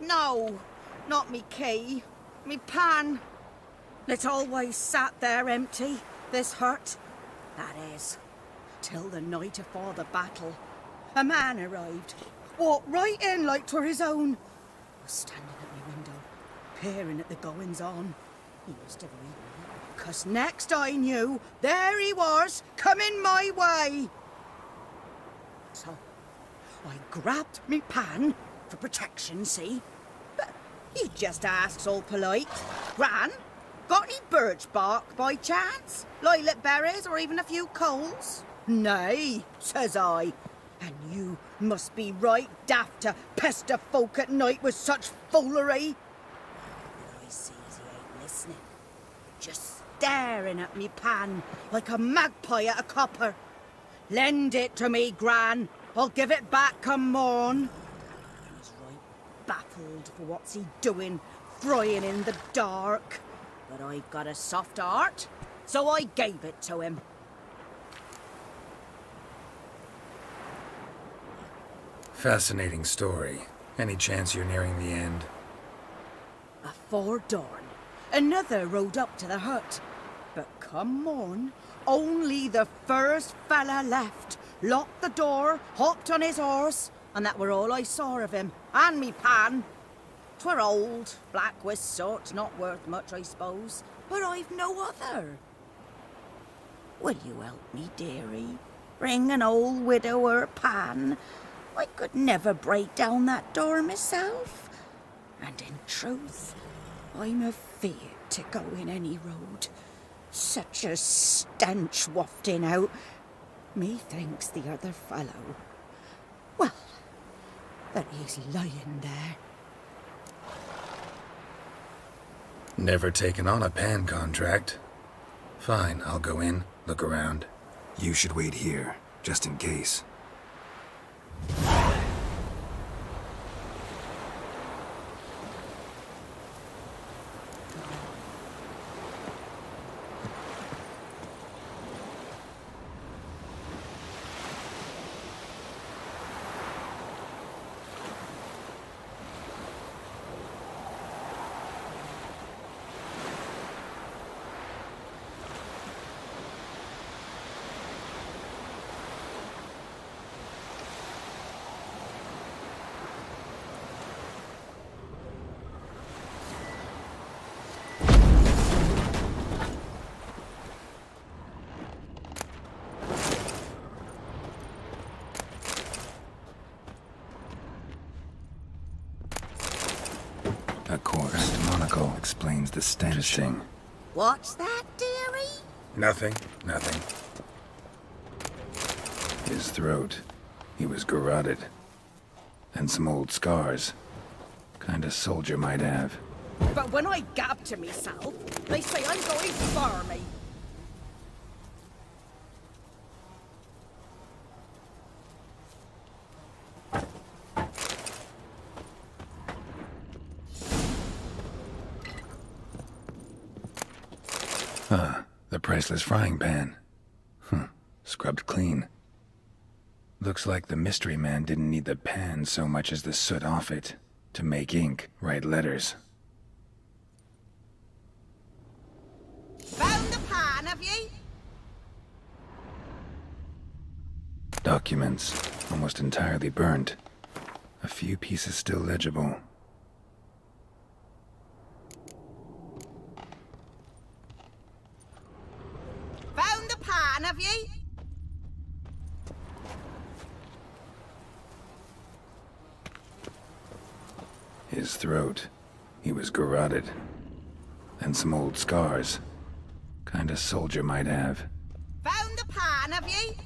No, not me key. Me pan. It always sat there empty, this hut. That is, till the night afore the battle. A man arrived, walked right in like 'twere his own. Was standing at my window, peering at the goings-on. He must have read me, 'cause next I knew, there he was, coming my way. So, I grabbed me pan, for protection, see? But he just asks all polite, Gran, got any birch bark by chance? Lilac berries or even a few coals? Nay, says I. And you must be right daft to pester folk at night with such foolery. But I sees he ain't listening. Just staring at me pan like a magpie at a copper. Lend it to me, Gran. I'll give it back come morn. He's right baffled for what's he doing, frying in the dark. But I've got a soft heart, so I gave it to him. Fascinating story. Any chance you're nearing the end? Afore dawn, another rode up to the hut. But come morn, only the first fella left, locked the door, hopped on his horse, and that were all I saw of him, and me pan. 'Twere old, black with soot, not worth much, I suppose, but I've no other. Will you help me, dearie? Bring an old widower pan. I could never break down that door myself. And in truth, I'm afeard to go in any road. Such a stench wafting out. Methinks the other fellow, well, that he's lying there. Never taken on a pan contract. Fine, I'll go in, look around. You should wait here, just in case. Of course, the monocle explains the stench thing. What's that, dearie? Nothing. His throat. He was garroted. And some old scars. Kind of soldier might have. But when I gab to myself, they say I'm going farmy. The priceless frying pan. Scrubbed clean. Looks like the mystery man didn't need the pan so much as the soot off it to make ink, write letters. Found the pan, have ye? Documents, almost entirely burnt. A few pieces still legible. Found the pan, have ye? His throat. He was garroted. And some old scars. Kind of soldier might have. Found the pan, have ye?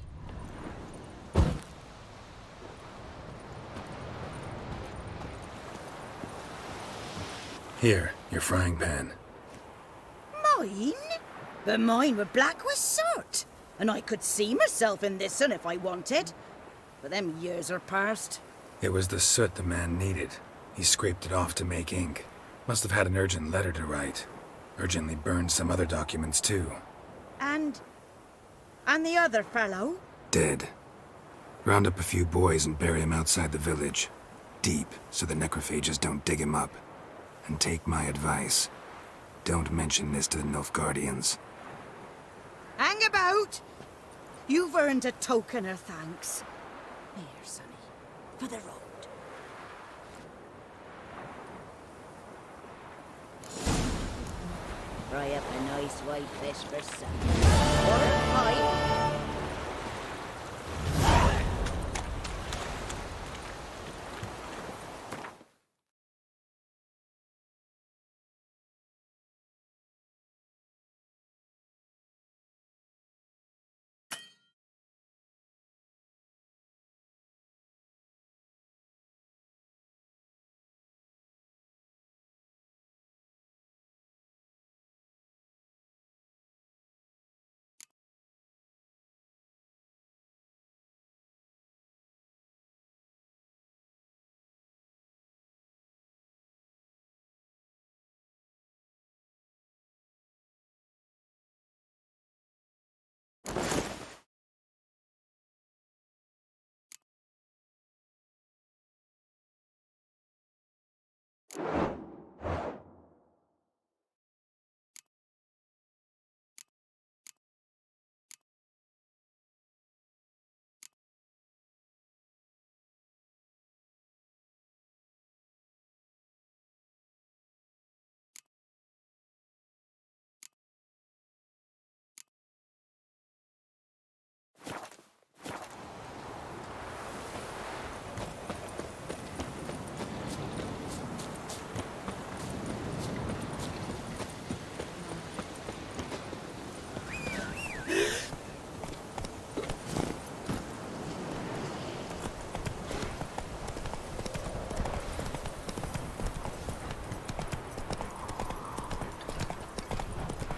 Here, your frying pan. Mine? But mine were black with soot. And I could see myself in this one if I wanted. But them years are past. It was the soot the man needed. He scraped it off to make ink. Must have had an urgent letter to write. Urgently burned some other documents too. And the other fellow? Dead. Round up a few boys and bury him outside the village. Deep, so the necrophages don't dig him up. And take my advice. Don't mention this to the Nilfgaardians. Hang about! You've earned a token of thanks. Here, sonny, for the road. Fry up a nice white fish for supper. Or a pie.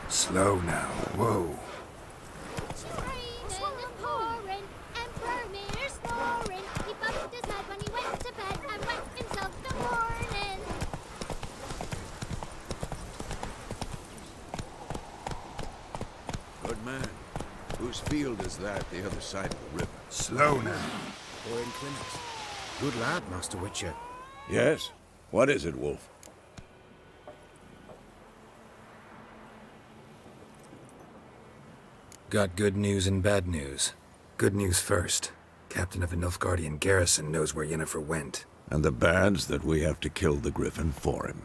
Slow now. Whoa. Raining and pouring, and Vermeer snoring. He bumped his head when he went to bed and wet himself the morning. Good man. Whose field is that the other side of the river? Slow now. Orin Clements. Good lad, Master Witcher. Yes. What is it, Wolf? Got good news and bad news. Good news first. Captain of a Nilfgaardian garrison knows where Yennefer went. And the bad's that we have to kill the Griffin for him.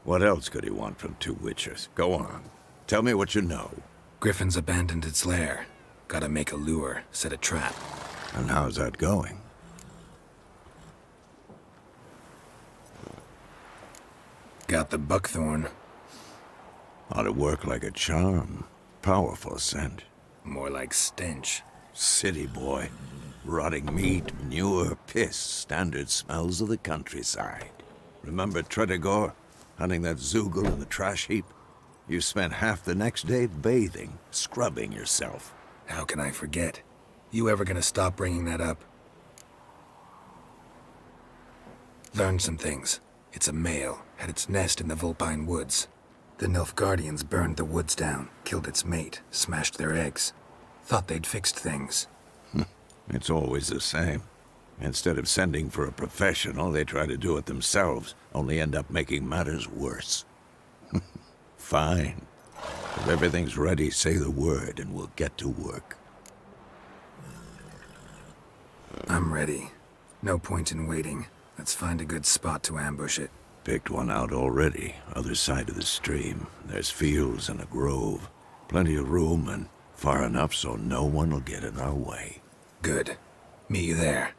What else could he want from two witches? Go on. Tell me what you know. Griffin's abandoned its lair. Gotta make a lure, set a trap. And how's that going? Got the buckthorn. Ought to work like a charm. Powerful scent. More like stench. City boy. Rotting meat, manure, piss. Standard smells of the countryside. Remember Tredegor? Hunting that Zoogle in the trash heap? You spent half the next day bathing, scrubbing yourself. How can I forget? You ever gonna stop bringing that up? Learned some things. It's a male, had its nest in the Vulpine Woods. The Nilfgaardians burned the woods down, killed its mate, smashed their eggs. Thought they'd fixed things. It's always the same. Instead of sending for a professional, they try to do it themselves, only end up making matters worse. Fine. If everything's ready, say the word and we'll get to work. I'm ready. No point in waiting. Let's find a good spot to ambush it. Picked one out already, other side of the stream. There's fields and a grove. Plenty of room and far enough so no one will get in our way. Good. Meet you there.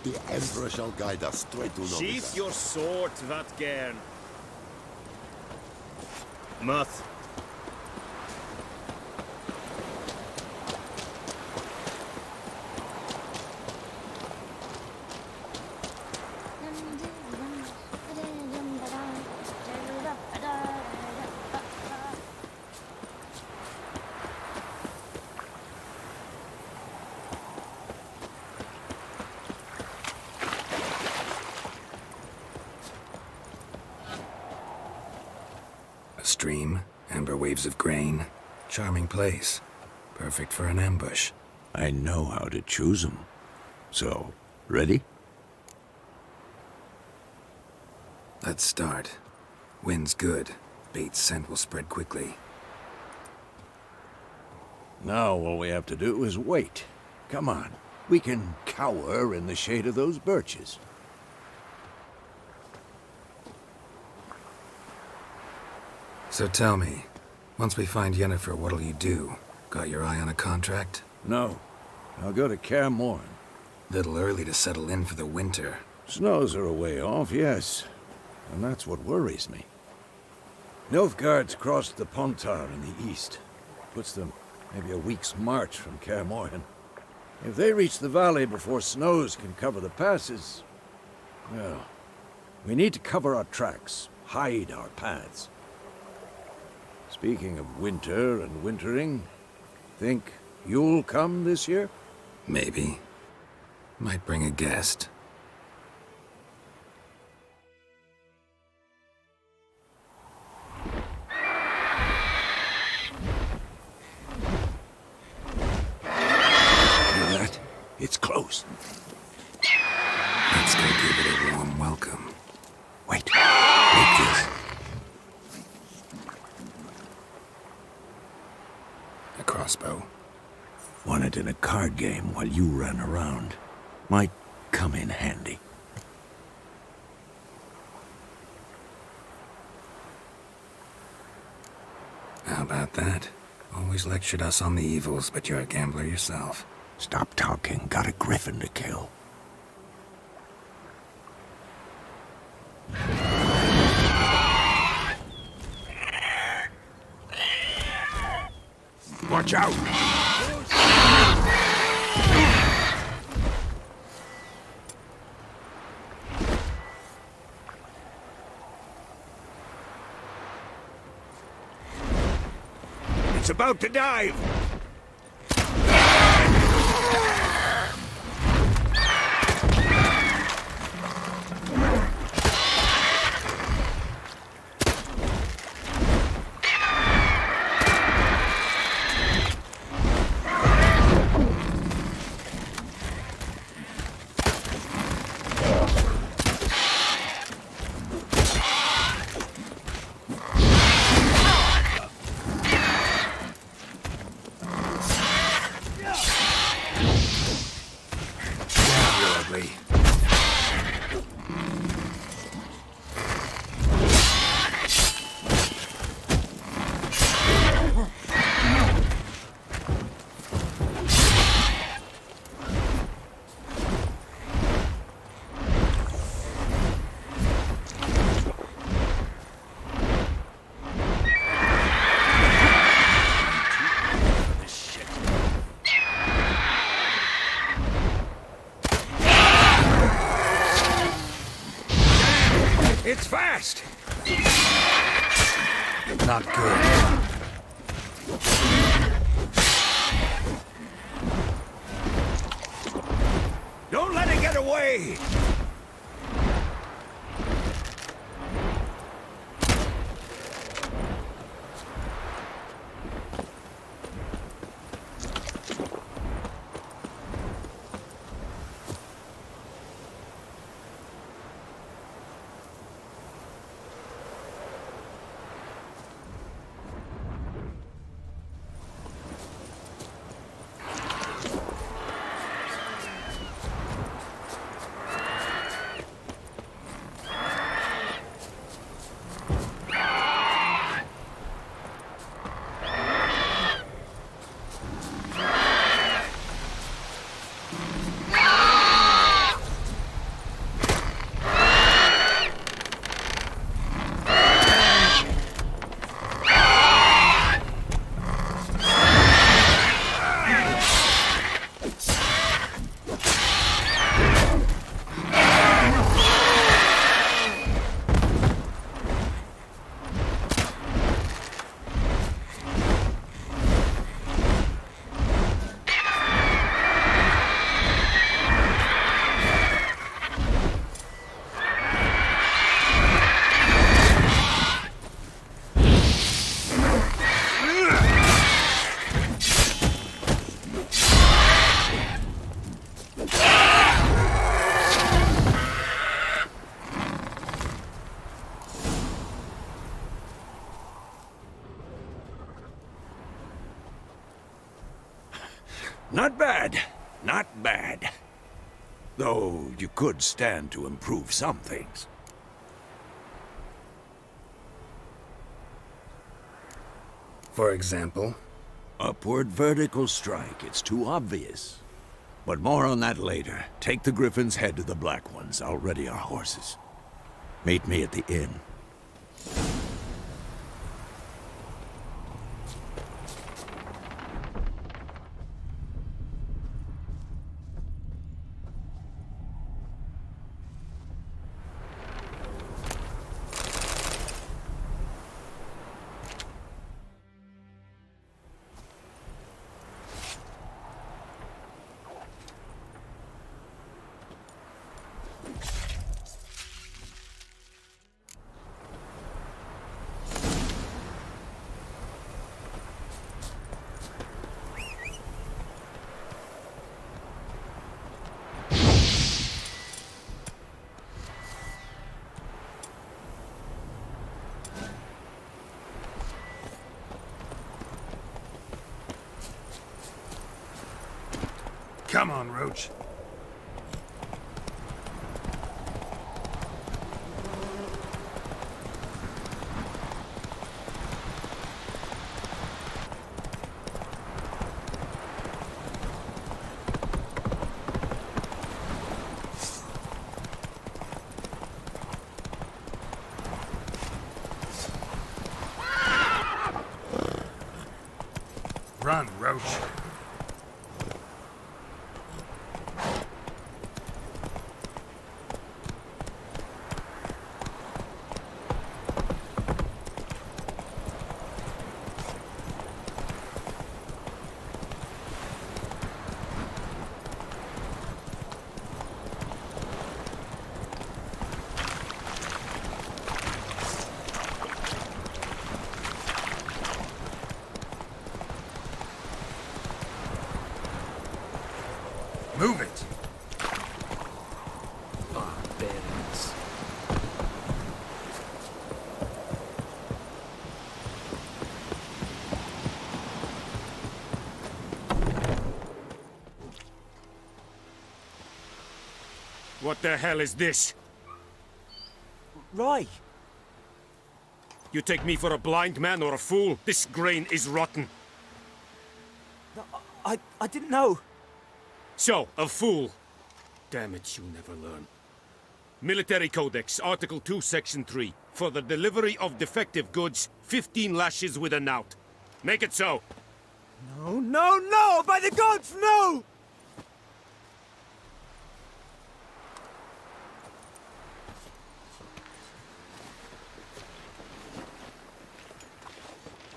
The Emperor shall guide us straight to Novigrad. Sheath your sword, Vatgern. Muth. A stream, amber waves of grain. Charming place. Perfect for an ambush. I know how to choose 'em. So, ready? Let's start. Wind's good. Bait's scent will spread quickly. Now all we have to do is wait. Come on. We can cower in the shade of those birches. So tell me, once we find Yennefer, what'll you do? Got your eye on a contract? No. I'll go to Kaer Morhen. Little early to settle in for the winter. Snows are a way off, yes. And that's what worries me. Nilfgaard's crossed the Pontar in the east. Puts them maybe a week's march from Kaer Morhen. If they reach the valley before snows can cover the passes, well, we need to cover our tracks, hide our paths. Speaking of winter and wintering, think you'll come this year? Maybe. Might bring a guest. Hear that? It's close. Let's go give it a warm welcome. Wait. Take this. A crossbow. Won it in a card game while you ran around. Might come in handy. How about that? Always lectured us on the evils, but you're a gambler yourself. Stop talking. Got a griffin to kill. Watch out! It's about to dive! It's fast! Not good. Don't let it get away! Not bad. Not bad. Though you could stand to improve some things. For example? Upward vertical strike. It's too obvious. But more on that later. Take the Griffin's head to the Black Ones. I'll ready our horses. Meet me at the inn. Come on, Roach. Run, Roach. Move it! Barbarians. What the hell is this? Rye! You take me for a blind man or a fool? This grain is rotten. I didn't know. So, a fool. Damn it, you'll never learn. Military Codex, Article 2, Section 3. For the delivery of defective goods, 15 lashes with a knout. Make it so. No, no, no! By the gods, no!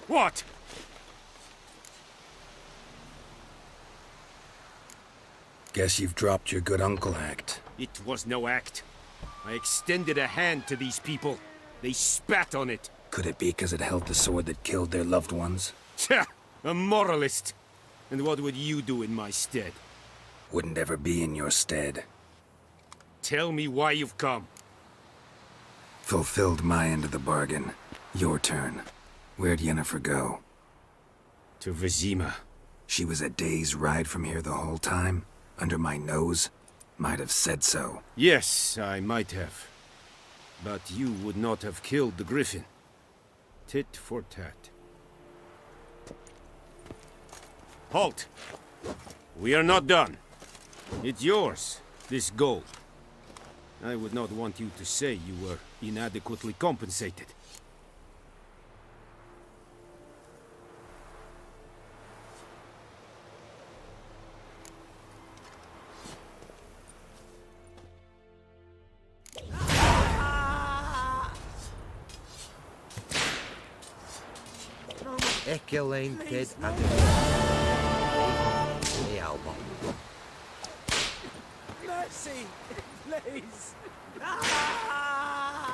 What? Guess you've dropped your good uncle act. It was no act. I extended a hand to these people. They spat on it. Could it be because it held the sword that killed their loved ones? Tja, a moralist. And what would you do in my stead? Wouldn't ever be in your stead. Tell me why you've come. Fulfilled my end of the bargain. Your turn. Where'd Yennefer go? To Vizima. She was a day's ride from here the whole time? Under my nose? Might have said so. Yes, I might have. But you would not have killed the Griffin. Tit for tat. Halt! We are not done. It's yours, this gold. I would not want you to say you were inadequately compensated. Echelane kid and the album. Mercy, please! Ah!